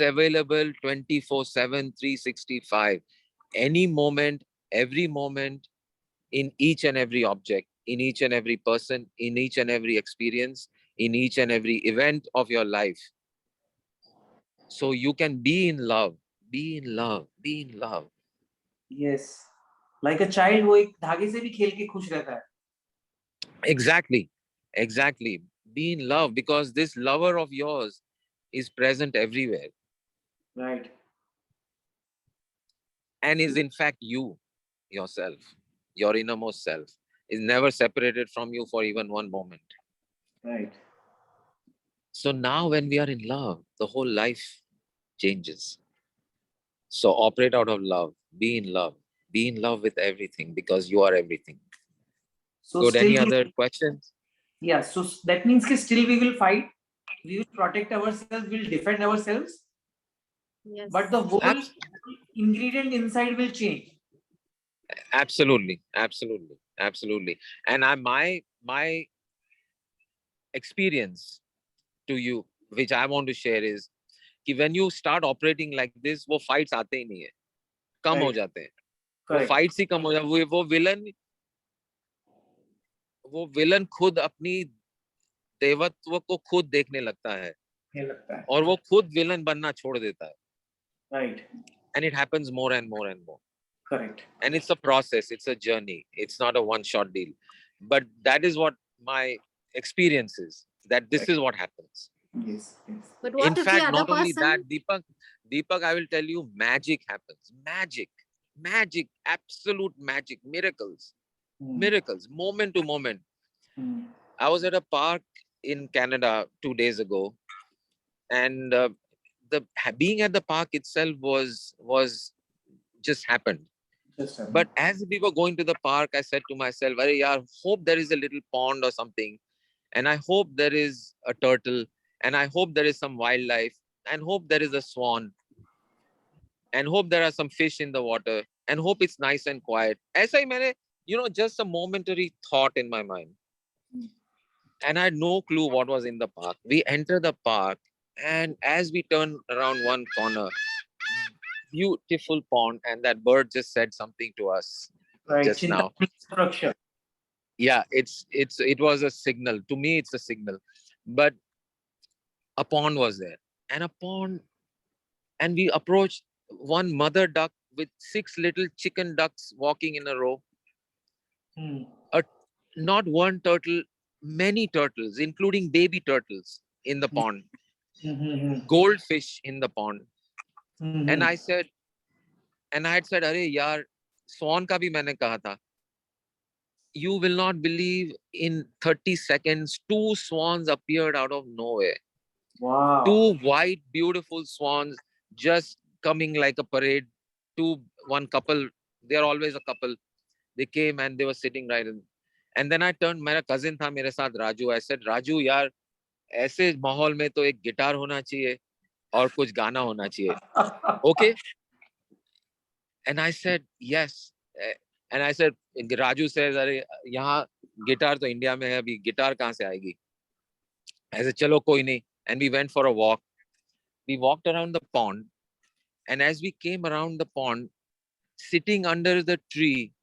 available 24/7, 365. Any moment, every moment, in each and every object, in each and every person, in each and every experience, in each and every event of your life. So you can be in love, be in love, be in love. Yes. Like a child, वो एक धागे से भी खेल के खुश रहता है. Exactly. Be in love, because this lover of yours is present everywhere Right. and is in fact you, yourself, your innermost self, is never separated from you for even one moment. Right. So now when we are in love, the whole life changes. So operate out of love, be in love, be in love with everything because you are everything. So Good. still, Any other questions? yeah. So that means that still we will fight. We will protect ourselves. We'll defend ourselves. Yes. But the whole Abs- ingredient inside will change. Absolutely, absolutely, absolutely. And my experience to you, which I want to share, is कि when you start operating like this, वो fights आते ही नहीं है, कम हो Right. जाते हैं. वो Correct. fights ही कम हो जाते. वो विलन खुद अपनी देवत्व को खुद देखने लगता है ये लगता है. और वो खुद विलन बनना छोड़ देता है. Right. And it happens more and more and more. Correct. And it's a process, it's a journey, it's not a one shot deal. But that is what my experience is, that this is what happens. Yes. Yes. But In what if the fact, other not only person? that, Deepak, I will tell you, magic happens. Magic, absolute magic, miracles, moment to moment. I was at a park in Canada 2 days ago, and being at the park itself was just happened. Just happened. But as we were going to the park, I said to myself, "Arey yaar, hope there is a little pond or something, and I hope there is a turtle, and I hope there is some wildlife, and hope there is a swan, and hope there are some fish in the water, and hope it's nice and quiet." ऐसा ही मैंने, just a momentary thought in my mind. And I had no clue what was in the park. We enter the park, and as we turn around one corner, beautiful pond, and that bird just said something to us Right. just Chinta now. structure. Yeah, it was a signal. To me, it's a signal. But a pond was there. And we approached one mother duck with 6 little chicken ducks walking in a row. Not one turtle, many turtles, including baby turtles in the pond. Goldfish in the pond. And I had said, "Arey yaar, swan ka bhi maine kaha tha." You will not believe, in 30 seconds, 2 swans appeared out of nowhere. Wow. 2 white, beautiful swans just coming like a parade. One couple, they're always a couple. They came and they were sitting right in. And then I turned, मेरा cousin था मेरे साथ, Raju. I said, "Raju, यार, ऐसे माहौल में तो एक गिटार होना चाहिए और कुछ गाना होना चाहिए." Okay? And I said, "Yes." And I said, Raju says, "अरे यहाँ गिटार तो इंडिया में है, अभी गिटार कहाँ से आएगी?" I said, "चलो कोई नहीं." And we went for a walk. We walked around the pond. And as we came around the pond, sitting under the tree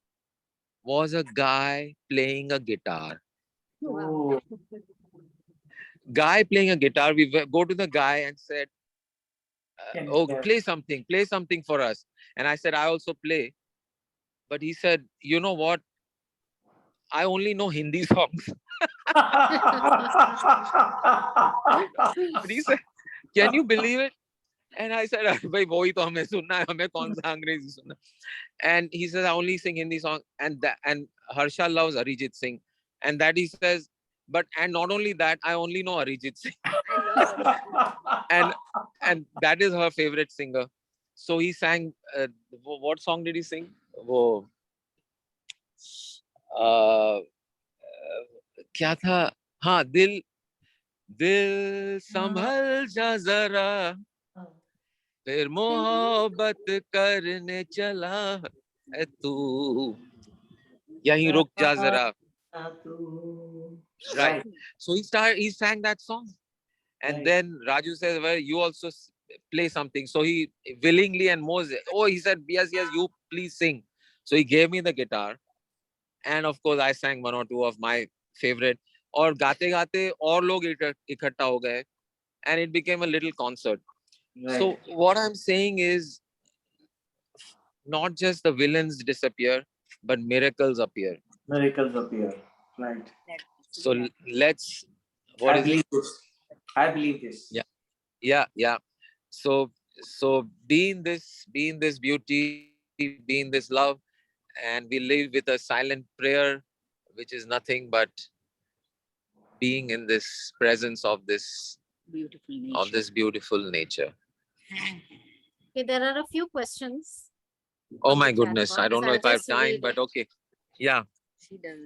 was a guy playing a guitar. Wow. Guy playing a guitar. We go to the guy and said, "Oh, play something for us." And I said, "I also play." But he said, "You know what? I only know Hindi songs." But he said, "Can you believe it?" And I said, "Bhai, wohi to hame sunna hai, hame kaun sa Angrezi sunna." And he says, "I only sing Hindi song." And Harsha loves Arijit Singh. And that he says, and not only that, I only know Arijit Singh. and that is her favorite singer. So he sang, what song did he sing? वो, क्या था? हाँ, दिल संभल जा जरा, फिर मोहब्बत करने चला है तू, यहीं रुक जा जरा. Right. So he sang that song. And Right. then Raju says, "Well, you also play something." So he willingly and he said, yes, you please sing. So he gave me the guitar. And of course, I sang one or two of my favorite. और गाते गाते और लोग इकट्ठा हो गए. And it became a little concert. Right. So what I'm saying is, not just the villains disappear, but miracles appear. Miracles appear. Right. So let's What I is it? believe this. I believe this. Yeah. So be in this beauty, be in this love, and we live with a silent prayer, which is nothing but being in this presence of this beautiful nature. Okay, there are a few questions. Oh on the my chat goodness, I box. don't know I'll if I have just time, read but it. okay. Yeah.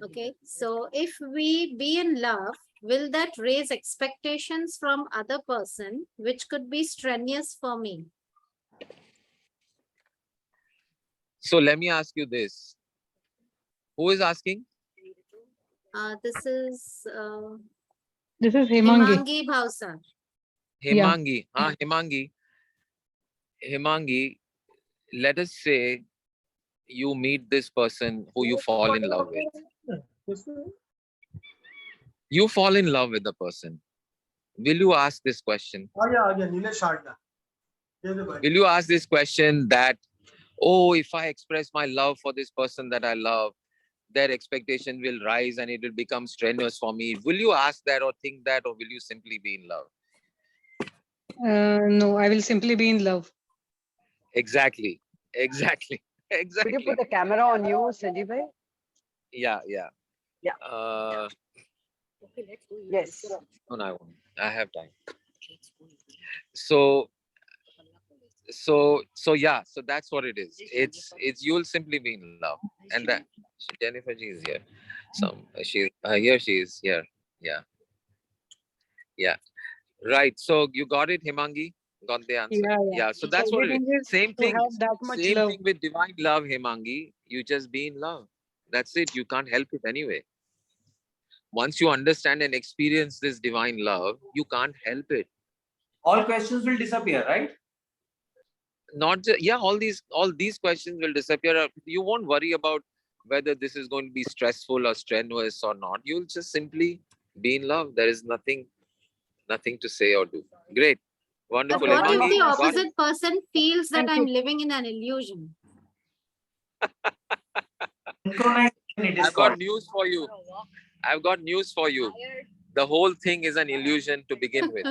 Okay, so if we be in love, will that raise expectations from other person, which could be strenuous for me? So let me ask you this. Who is asking? This is This is Himangi. Himangi Bhavsar. Yeah. Himangi. Himangi, let us say you meet this person who you fall in love with. You fall in love with the person. Will you ask this question? Will you ask this question that, oh, if I express my love for this person that I love, their expectation will rise and it will become strenuous for me? Will you ask that or think that, or will you simply be in love? No, I will simply be in love. Exactly. Could you put the camera on you, Sanjivji? Yeah. Yeah. Yes. No, I won't. I have time. So yeah. So that's what it is. It's you'll simply be in love, and that Jennifer G is here. She's here. She is here. Yeah. Right. So you got it, Himangi. Got the answer. Yeah. So that's what it Everything is. is Same to thing. have that much Same love. thing with divine love, Himangi. You just be in love. That's it. You can't help it anyway. Once you understand and experience this divine love, you can't help it. All questions will disappear, right? Not just, yeah, all these questions will disappear. You won't worry about whether this is going to be stressful or strenuous or not. You'll just simply be in love. There is nothing to say or do. Great. But Wonderful. what if Himangi, the got it? opposite person feels that Thank I'm you. living in an illusion? Synchronization it is I've called. got news for you. The whole thing is an illusion to begin with.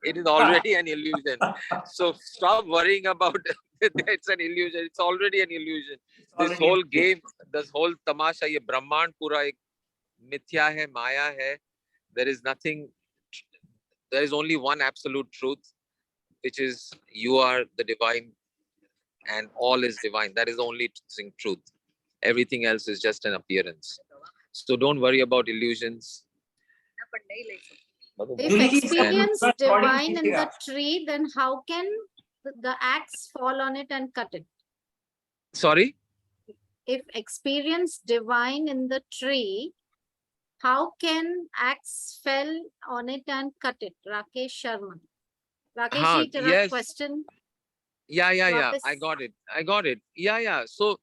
It is already an illusion. So stop worrying about it's an illusion. It's already an illusion. This whole game, this whole tamasha, ye Brahmand pura ek mithya hai, maya hai. There is nothing, there is only one absolute truth, which is you are the divine and all is divine. That is the only truth. Everything else is just an appearance. So don't worry about illusions. If experience divine in the tree, then how can the axe fall on it and cut it? Sorry? If experience divine in the tree, how can axe fell on it and cut it? Rakesh Sharma. Rakesh ji, tera Yes. question. Yeah. Wapis. I got it. Yeah. So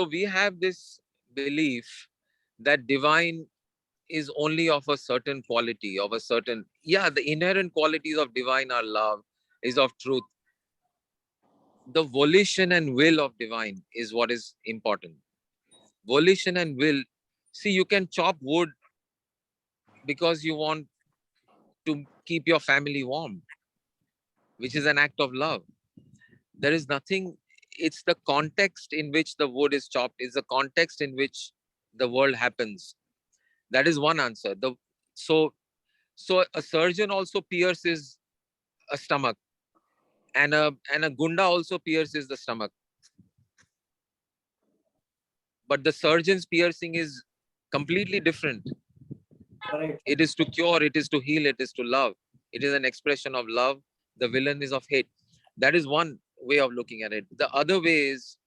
we have this belief that divine is only of a certain quality, of a certain, the inherent qualities of divine are love, is of truth. The volition and will of divine is what is important. Volition and will. See, you can chop wood because you want to keep your family warm, which is an act of love. There is nothing, it's the context in which the wood is chopped, is the context in which the world happens. That is one answer. So a surgeon also pierces a stomach, and a gunda also pierces the stomach. But the surgeon's piercing is completely different. Correct. It is to cure, it is to heal, it is to love. It is an expression of love. The villain is of hate. That is one way of looking at it. The other way is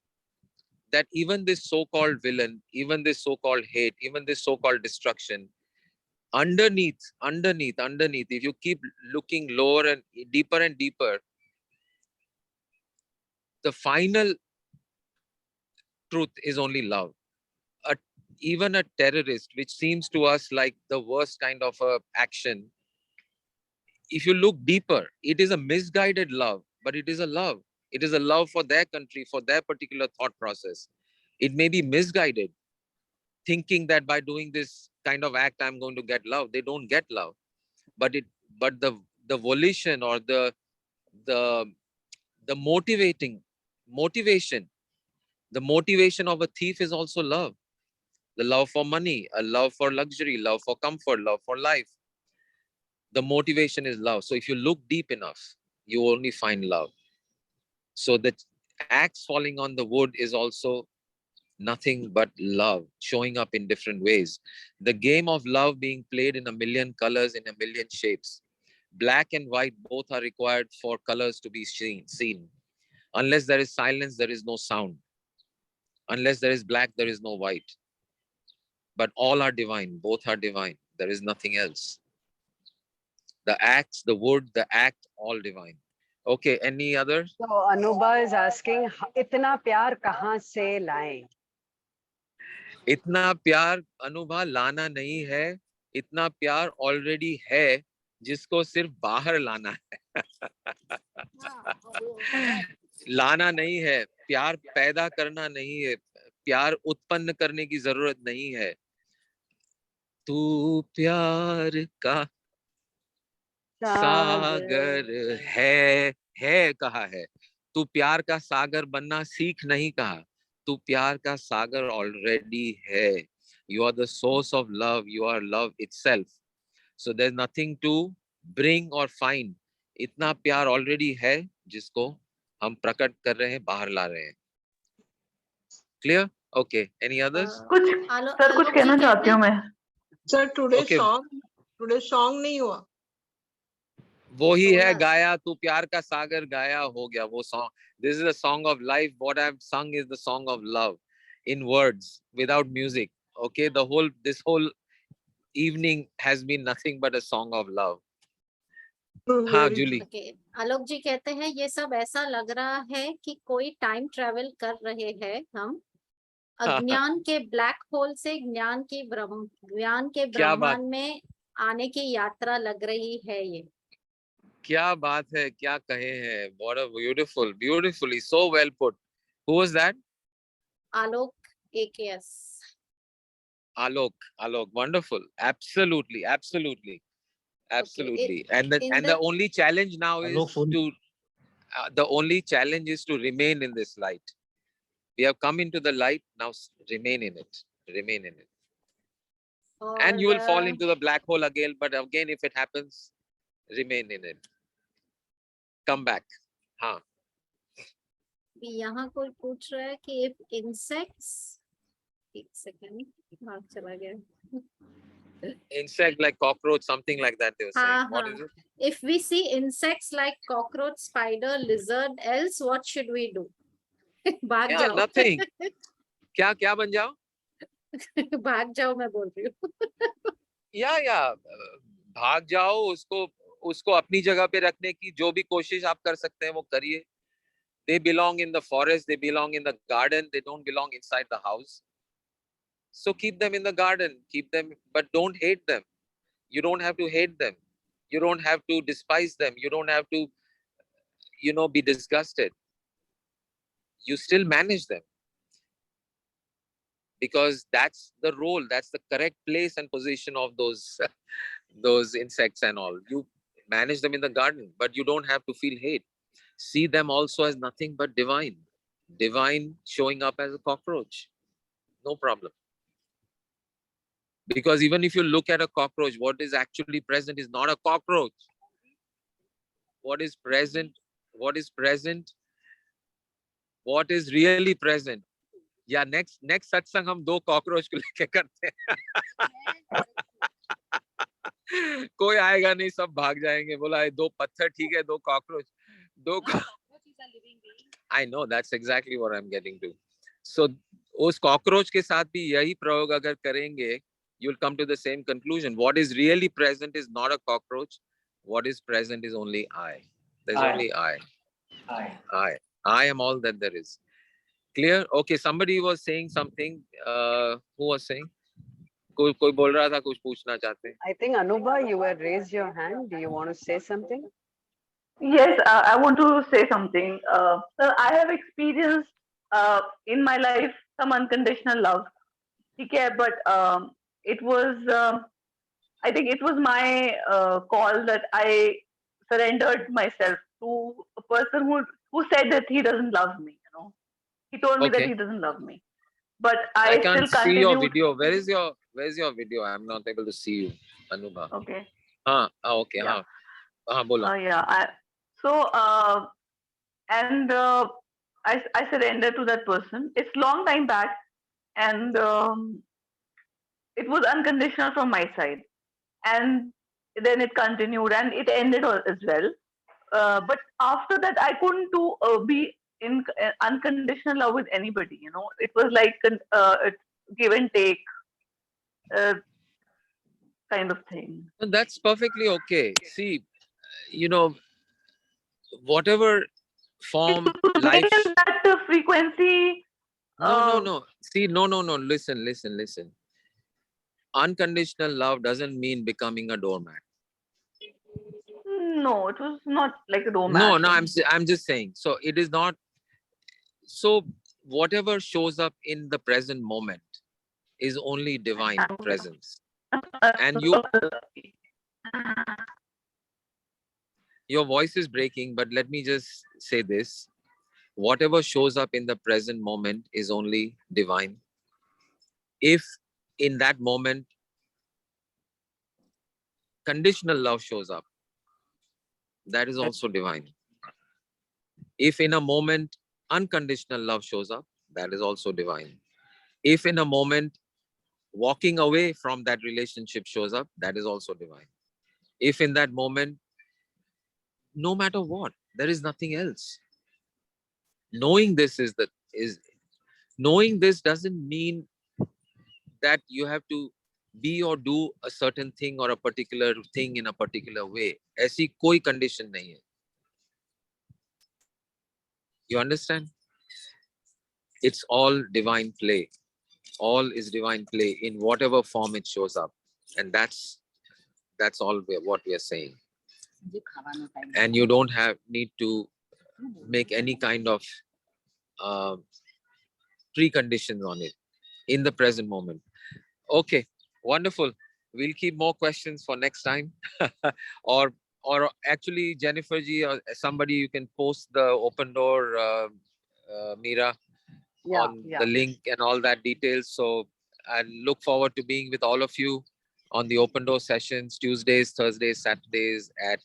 that even this so-called villain, even this so-called hate, even this so-called destruction, underneath, if you keep looking lower and deeper, the final truth is only love. Even a terrorist, which seems to us like the worst kind of a action, if you look deeper, it is a misguided love, but it is a love. It is a love for their country, for their particular thought process. It may be misguided, thinking that by doing this kind of act, I'm going to get love. They don't get love. but the volition or the motivation, the motivation of a thief is also love. The love for money, a love for luxury, love for comfort, love for life. The motivation is love. So if you look deep enough, you only find love. So the axe falling on the wood is also nothing but love showing up in different ways. The game of love being played in a million colors, in a million shapes. Black and white both are required for colors to be seen. Unless there is silence, there is no sound. Unless there is black, there is no white. But all are divine. Both are divine. There is nothing else. The axe, the wood, the act, all divine. Okay, any other? So Anubha is asking, इतना प्यार कहाँ से लाएं? इतना प्यार अनुभा लाना नहीं है, इतना प्यार ऑलरेडी है, जिसको सिर्फ बाहर लाना है। लाना नहीं है, प्यार पैदा करना नहीं है, प्यार उत्पन्न करने की जरूरत नहीं है। तू प्यार का सागर है कहा है। तू प्यार का सागर बनना सीख नहीं कहा। तू प्यार का सागर ऑलरेडी है। You are the source of love. You are love itself. So there's nothing to bring or find. इतना प्यार ऑलरेडी है जिसको हम प्रकट कर रहे हैं, बाहर ला रहे हैं। Clear? Okay. Any others? कुछ सर कुछ कहना चाहती हूँ मैं। Sir today Okay. सॉन्ग नहीं हुआ। वो ही है Yes. गाया तू प्यार का सागर गाया हो गया वो song. This is a song of life. What I've sung is the song of love in words without music. Okay, this whole evening has been nothing but a song of love. हाँ Jully. Okay. आलोक जी कहते हैं ये सब ऐसा लग रहा है कि कोई टाइम ट्रेवल कर रहे हैं हम, अज्ञान के ब्लैक होल से ज्ञान के क्या बात, ब्रह्मांड में आने की यात्रा लग रही है ये। क्या बात है, क्या कहे हैं। What a beautifully so well put. Who was that? Alok AKS। Alok, wonderful. Absolutely. Okay. And the only challenge now is to remain in this light. We have come into the light, now remain in it. And you will fall into the black hole again, but again, if it happens, remain in it. Come back. हाँ. यहाँ कोई पूछ रहा है कि if insects, एक second भाग चला गया। Insect like cockroach, something like that they were saying. What is it? If we see insects like cockroach, spider, lizard, else what should we do? भाग Yeah, जाओ। nothing. क्या बन जाओ? भाग जाओ मैं बोल रही हूँ। या भाग जाओ, उसको अपनी जगह पे रखने की जो भी कोशिश आप कर सकते हैं वो करिए। They belong in the forest, they belong in the garden, they don't belong inside the house. So keep them in the garden, but don't hate them. You don't have to hate them. You don't have to despise them. You don't have to, be disgusted. You still manage them. Because that's the role, that's the correct place and position of those insects and all. You manage them in the garden, but you don't have to feel hate. See them also as nothing but divine. Divine showing up as a cockroach. No problem. Because even if you look at a cockroach, what is actually present is not a cockroach. What is really present? Yeah, next satsang हम 2 cockroach को लेके करते हैं। कोई आएगा नहीं, सब भाग जाएंगे। बोला 2 पत्थर ठीक है, 2 cockroach, 2 I know, that's exactly what I'm getting to. So उस cockroach के साथ भी यही प्रयोग अगर करेंगे, you'll come to the same conclusion. What is really present is not a cockroach. What is present is only I. There's only I. I am all that there is. Clear? Okay, somebody was saying something. Who was saying? कोई बोल रहा था, कुछ पूछना चाहते हैं। I think Anubha, you had raised your hand. Do you want to say something? Yes, I want to say something. Sir, I have experienced in my life some unconditional love. Okay, but it was I think it was my call that I surrendered myself to a person who said that he doesn't love me. You know, he told me that Okay. he doesn't love me, but I I can't still see your continued. video. Where's your video? I'm not able to see you, Anubha. Okay, Okay. yeah, Bolo. yeah. So and I surrendered to that person. It's long time back, and it was unconditional from my side, and then it continued and it ended as well. But after that, I couldn't be in unconditional love with anybody. You know, it was like it's give and take uh, kind of thing. No, that's perfectly okay. See, you know, whatever form To be life. in that frequency, No. See, no. Listen. Unconditional love doesn't mean becoming a doormat. no, it was not like a No, romance. I'm just saying. So it is not. So whatever shows up in the present moment is only divine presence. And your voice is breaking, but let me just say this. Whatever shows up in the present moment is only divine. If in that moment conditional love shows up, that is also divine. If in a moment unconditional love shows up, that is also divine. If in a moment walking away from that relationship shows up, that is also divine. If in that moment, no matter what, there is nothing else. Knowing this knowing this doesn't mean that you have to be or do a certain thing or a particular thing in a particular way. ऐसी कोई condition नहीं है. You understand? It's all divine play. All is divine play in whatever form it shows up. And that's all what we are saying. And you don't need to make any kind of preconditions on it in the present moment. Okay, wonderful. We'll keep more questions for next time. or actually, Jennifer ji or somebody, you can post the open door, Meera, on the link and all that details. So I look forward to being with all of you on the open door sessions, Tuesdays, Thursdays, Saturdays at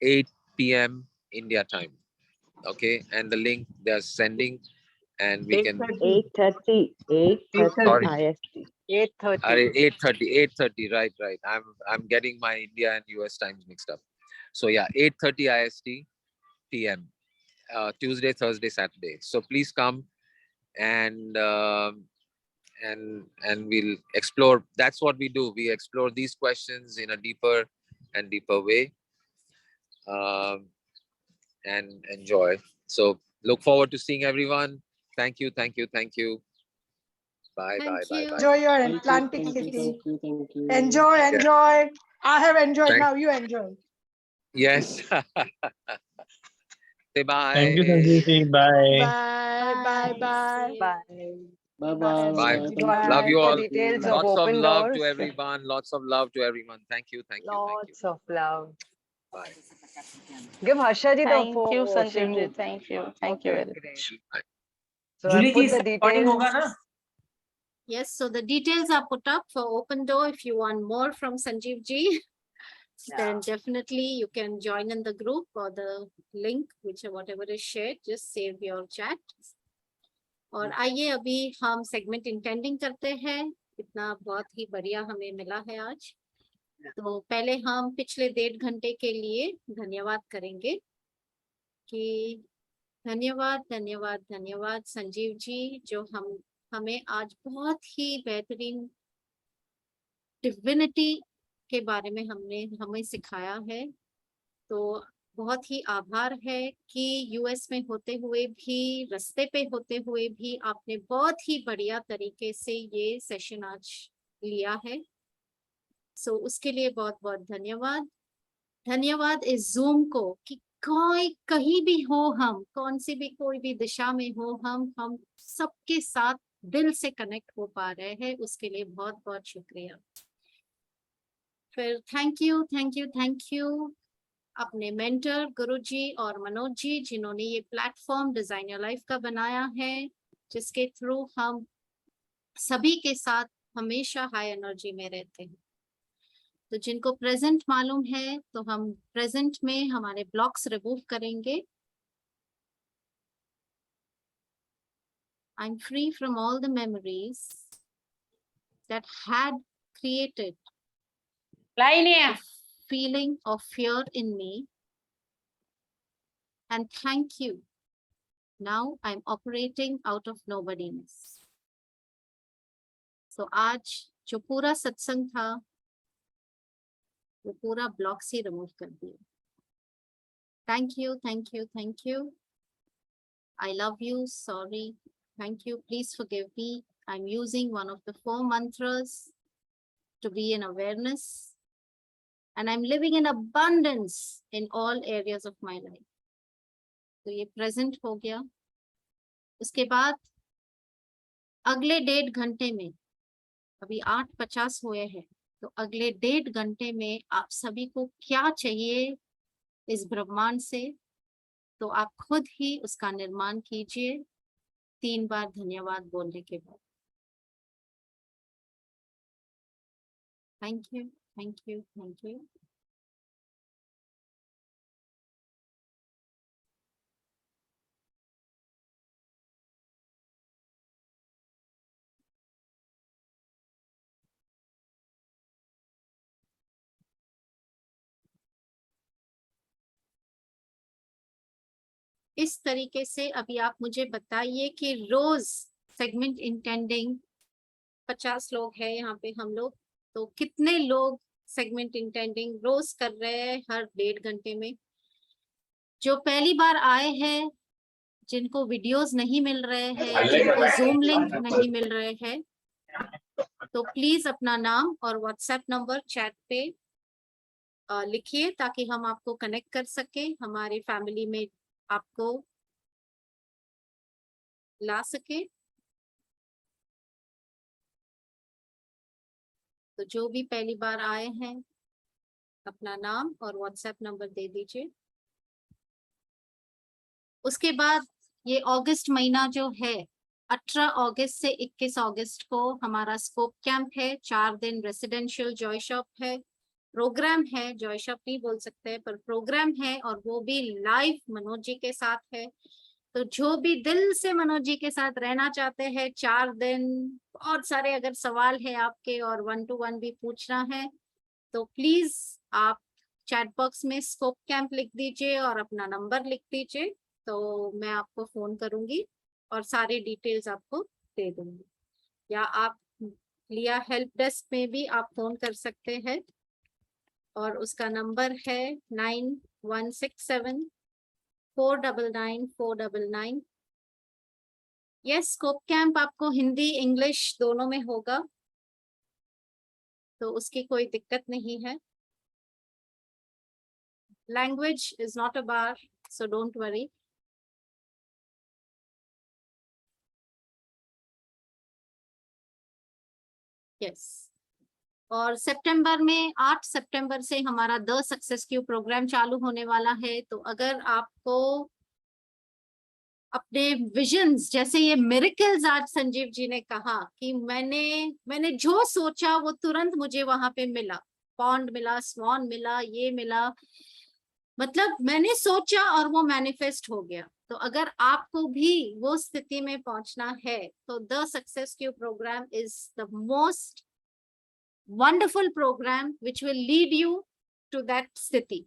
8 p.m. India time. Okay, and the link they're sending, and we can 8:30 Sorry. IST. 8:30. 8:30, right. I'm getting my India and US times mixed up. So yeah, 8:30 IST PM, Tuesday, Thursday, Saturday. So please come and we'll explore. That's what we do. We explore these questions in a deeper and deeper way, and enjoy. So look forward to seeing everyone. Thank you. Bye. Thank you. Enjoy your Atlantic City. Enjoy. I have enjoyed. Now you enjoy. Yes. Say bye. Thank you, Sanjivji. Bye. Bye. Bye. Bye. Bye. Love you For all. details of Lots of open love doors. to everyone. Lots of love to everyone. Thank you. Lots of love. Bye. Give Harsha ji the Thank phone. you, Sanjivji. Thank you. Thank you very much. Great. Bye. So I Jully ji put इससे the recording details. होगा ना? Yes, so the details are put up for open door. If you want more from Sanjivji, then definitely you can join in the group or the link, whatever is shared, just save your chat. और आइए अभी हम segment intending करते हैं. इतना बहुत ही बढ़िया हमें मिला है आज. तो पहले हम पिछले 1.5 घंटे के लिए धन्यवाद करेंगे कि धन्यवाद संजीव जी, जो हमें आज बहुत ही बेहतरीन डिविनिटी के बारे में हमें सिखाया है. तो बहुत ही आभार है कि यूएस में होते हुए भी, रास्ते पे होते हुए भी आपने बहुत ही बढ़िया तरीके से ये सेशन आज लिया है. सो उसके लिए बहुत बहुत धन्यवाद इस जूम को कि कहीं भी हो, हम कौन सी भी कोई भी दिशा में हो, हम सबके साथ दिल से कनेक्ट हो पा रहे हैं. उसके लिए बहुत बहुत शुक्रिया. फिर thank you thank you thank you अपने मेंटर गुरुजी और मनोज जी, जिन्होंने ये प्लेटफॉर्म डिजाइन योर लाइफ का बनाया है, जिसके थ्रू हम सभी के साथ हमेशा हाई एनर्जी में रहते हैं। तो जिनको प्रेजेंट मालूम है, तो हम प्रेजेंट में हमारे ब्लॉक्स रिमूव करेंगे। I'm free from all the memories that had created a feeling of fear in me. And thank you. Now I'm operating out of nobodiness. So आज जो पूरा सत्संग था, वो पूरा ब्लॉक से रिमूव कर दिया। Thank you, thank you, thank you. I love you. Sorry. Thank you. Please forgive me. I'm using one of the 4 mantras to be in awareness. And I'm living in abundance in all areas of my life. तो ये present हो गया। उसके बाद अगले 1.5 घंटे में, अभी 8:50 हुए हैं, तो अगले 1.5 घंटे में आप सभी को क्या चाहिए इस ब्रह्मांड से, तो आप खुद ही उसका निर्माण कीजिए 3 बार धन्यवाद बोलने के बाद। Thank you thank you thank you. इस तरीके से अभी आप मुझे बताइए कि रोज सेगमेंट इंटेंडिंग 50 लोग हैं यहाँ पे हम लोग, तो कितने लोग सेगमेंट इंटेंडिंग रोज कर रहे हैं हर 1.5 घंटे में। जो पहली बार आए हैं, जिनको वीडियोस नहीं मिल रहे हैं, जिनको जूम लिंक नहीं मिल रहे हैं, तो प्लीज अपना नाम और व्हाट्सएप नंबर चैट पे लिखिए, ताकि हम आपको कनेक्ट कर सके, हमारी फैमिली में आपको ला सके। तो जो भी पहली बार आए हैं, अपना नाम और व्हाट्सएप नंबर दे दीजिए। उसके बाद ये अगस्त महीना जो है, 18 अगस्त से 21 अगस्त को हमारा स्कोप कैंप है। 4 दिन रेसिडेंशियल जॉय शॉप है, प्रोग्राम है, जॉय शॉप नहीं बोल सकते पर प्रोग्राम है, और वो भी लाइव मनोज जी के साथ है। तो जो भी दिल से मनोज जी के साथ रहना चाहते हैं 4 दिन, बहुत सारे अगर सवाल है आपके और 1 to 1 भी पूछना है, तो प्लीज आप चैट बॉक्स में स्कोप कैंप लिख दीजिए और अपना नंबर लिख दीजिए, तो मैं आपको फोन करूंगी और सारे डिटेल्स आपको दे दूंगी। या आप लिया हेल्प डेस्क में भी आप फोन कर सकते हैं, और उसका नंबर है 9167-499-499। यस, स्कोप कैंप आपको हिंदी इंग्लिश दोनों में होगा, तो उसकी कोई दिक्कत नहीं है। Language is not a bar, so don't worry. Yes, और सितंबर में 8 सितंबर से हमारा द सक्सेस क्यू प्रोग्राम चालू होने वाला है। तो अगर आपको अपने विजन्स, जैसे ये मिरेकल्स आज संजीव जी ने कहा कि मैंने जो सोचा वो तुरंत मुझे वहां पे मिला, पॉन्ड मिला, स्वान मिला, ये मिला, मतलब मैंने सोचा और वो मैनिफेस्ट हो गया। तो अगर आपको भी वो स्थिति में पहुंचना है, तो the success Q program is the most wonderful program which will lead you to that स्थिति।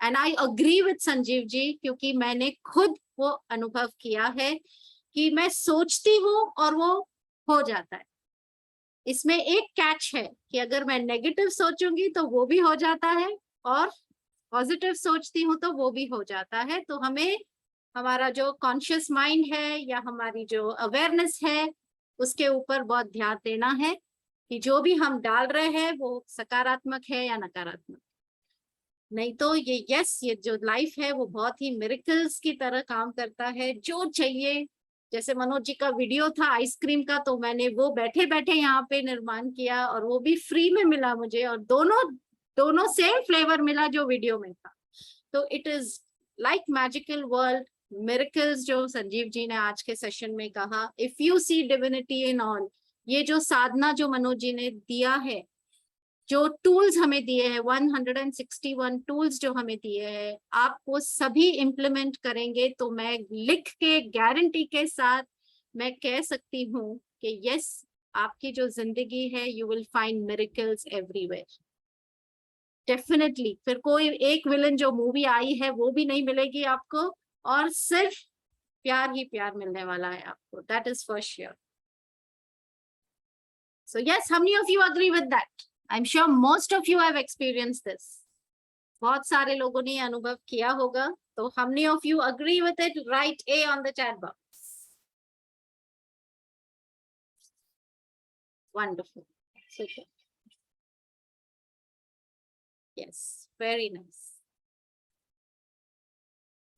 And I agree with Sanjeev ji, क्योंकि मैंने खुद वो अनुभव किया है कि मैं सोचती हूँ और वो हो जाता है। इसमें एक कैच है कि अगर मैं नेगेटिव सोचूंगी तो वो भी हो जाता है, और पॉजिटिव सोचती हूँ तो वो भी हो जाता है। तो हमें हमारा जो कॉन्शियस माइंड है या हमारी जो अवेयरनेस है, उसके ऊपर बहुत ध्यान देना है कि जो भी हम डाल रहे हैं वो सकारात्मक है या नकारात्मक। नहीं तो ये जो लाइफ है वो बहुत ही मिरेकल्स की तरह काम करता है। जो चाहिए, जैसे मनोज जी का वीडियो था आइसक्रीम का, तो मैंने वो बैठे बैठे यहाँ पे निर्माण किया और वो भी फ्री में मिला मुझे, और दोनों दोनों सेम फ्लेवर मिला जो वीडियो में था। तो it is like magical world, miracles जो संजीव जी ने आज के सेशन में कहा, if you see divinity in all, ये जो साधना जो मनोज जी ने दिया है, जो टूल्स हमें दिए हैं, 161 टूल्स जो हमें दिए हैं, आप वो सभी इम्प्लीमेंट करेंगे तो मैं लिख के गारंटी के साथ मैं कह सकती हूँ कि यस, आपकी जो जिंदगी है, you will find miracles everywhere definitely. फिर कोई एक विलन जो मूवी आई है वो भी नहीं मिलेगी आपको, और सिर्फ प्यार ही प्यार मिलने वाला है आपको, that is for sure. So yes, how many of you agree with that? I'm sure most of you have experienced this. बहुत सारे लोगों ने अनुभव किया होगा, तो how many of you agree with it? Write A on the chat box. Wonderful. Super. Yes, very nice.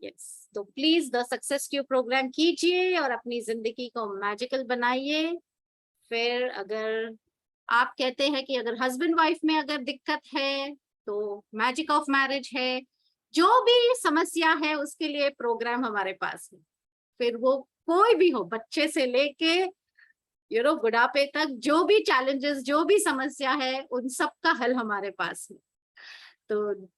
Yes, तो please the success Q program कीजिए और अपनी जिंदगी को मैजिकल बनाइए। फिर अगर आप कहते हैं कि अगर हस्बैंड वाइफ में अगर दिक्कत है तो मैजिक ऑफ मैरिज है, जो भी समस्या है उसके लिए प्रोग्राम हमारे पास है। फिर वो कोई भी हो, बच्चे से लेके बुढ़ापे तक, जो भी चैलेंजेस, जो भी समस्या है, उन सब का हल हमारे पास है। तो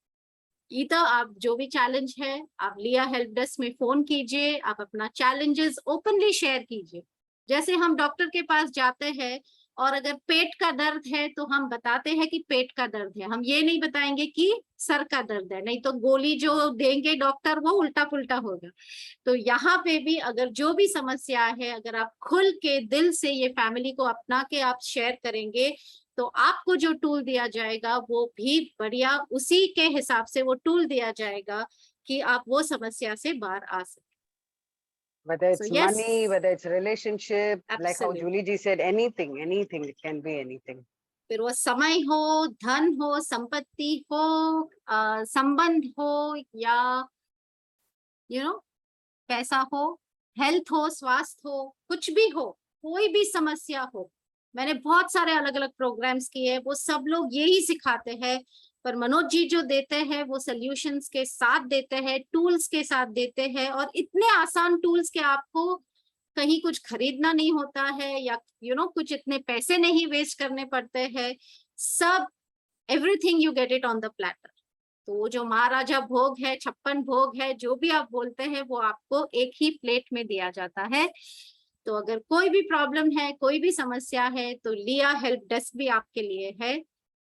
इधर आप जो भी चैलेंज है, आप लिया हेल्प डेस्क में फोन कीजिए, आप अपना चैलेंजेस ओपनली शेयर कीजिए। जैसे हम डॉक्टर के पास जाते हैं और अगर पेट का दर्द है तो हम बताते हैं कि पेट का दर्द है, हम ये नहीं बताएंगे कि सर का दर्द है, नहीं तो गोली जो देंगे डॉक्टर वो उल्टा पुल्टा होगा। तो यहाँ पे भी अगर जो भी समस्या है, अगर आप खुल के दिल से ये फैमिली को अपना के आप शेयर करेंगे, तो आपको जो टूल दिया जाएगा वो भी बढ़िया उसी के हिसाब से वो टूल दिया जाएगा कि आप वो समस्या से बाहर आ सके। Whether it's So, yes. money, whether it's relationship, like how Absolutely. Julie ji said, anything, it can be anything. फिर वो समय हो, धन हो, संपत्ति हो, संबंध हो, या पैसा हो, हेल्थ हो, स्वास्थ्य हो, कुछ भी हो, कोई भी समस्या हो। मैंने बहुत सारे अलग अलग प्रोग्राम्स किए, वो सब लोग यही सिखाते हैं, पर मनोज जी जो देते हैं वो सॉल्यूशंस के साथ देते हैं, टूल्स के साथ देते हैं, और इतने आसान टूल्स के आपको कहीं कुछ खरीदना नहीं होता है, या कुछ इतने पैसे नहीं वेस्ट करने पड़ते हैं। सब everything you get it on the platter. तो वो जो महाराजा भोग है, 56 भोग है, जो भी आप बोलते हैं, वो आपको एक ही प्लेट में दिया जाता है। तो अगर कोई भी प्रॉब्लम है, कोई भी समस्या है, तो लिया हेल्प डेस्क भी आपके लिए है।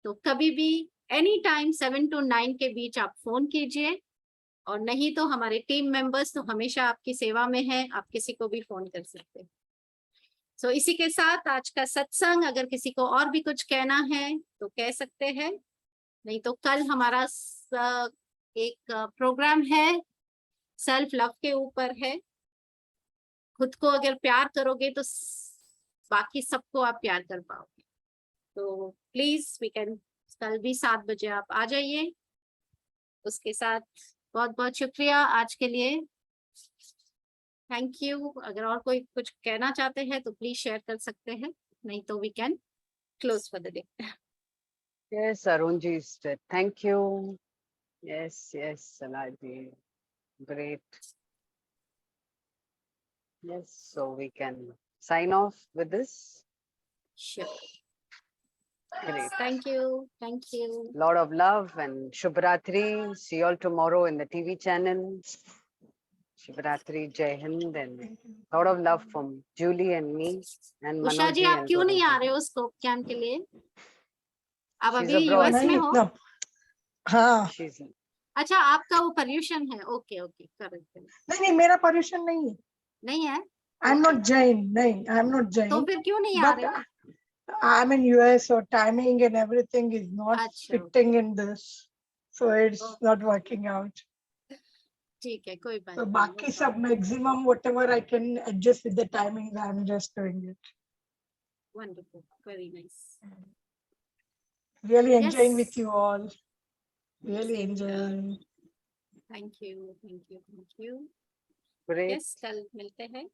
तो कभी भी एनी टाइम 7 to 9 के बीच आप फोन कीजिए, और नहीं तो हमारे टीम मेंबर्स तो हमेशा आपकी सेवा में है, आप किसी को भी फोन कर सकते हैं। सो इसी के साथ आज का सत्संग, अगर किसी को और भी कुछ कहना है तो कह सकते हैं, नहीं तो कल हमारा एक प्रोग्राम है सेल्फ लव के ऊपर है। खुद को अगर प्यार करोगे तो बाकी सबको आप प्यार कर पाओगे। तो प्लीज वीकेंड कल भी 7 बजे आप आ जाइए। उसके साथ बहुत बहुत शुक्रिया आज के लिए, थैंक यू। अगर और कोई कुछ कहना चाहते हैं तो प्लीज शेयर कर सकते हैं, नहीं तो we can close for the day. Yes, Arun ji said, thank you. Yes, Salah ji, great. Yes, so we can sign off with this. Sure. Great. Thank you. Thank you. Lot of love and Shubhratri. See you all tomorrow in the TV channel. Shubhratri, Jai Hind, and lot of love from Julie and me and Usha Manoj ji, ji आप and क्यों नहीं Guru आ ji. रहे हो scope camp के लिए? आप She's अभी abroad. US में हो? No. हाँ, She's अच्छा, आपका वो पर्यूषण है। Okay okay, correct. नहीं, मेरा पर्यूषण नहीं है। नहीं है? I'm not Jain. नहीं, I'm not Jain. तो फिर क्यों नहीं आ But रहे हो? I'm in US, so timing and everything is not अच्छा, fitting in this, so it's Oh. not working out. ठीक है, कोई बात So नहीं। बाकी सब maximum whatever I can adjust with the timings, I'm just doing it. Wonderful, very nice. Really enjoying Yes. with you all. Really Same here. enjoying. Thank you, thank you, thank you. great. Yes, कल मिलते हैं।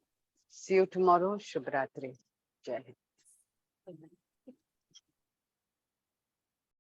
See you tomorrow. Shubhratri. Jai Hind. Bye-bye.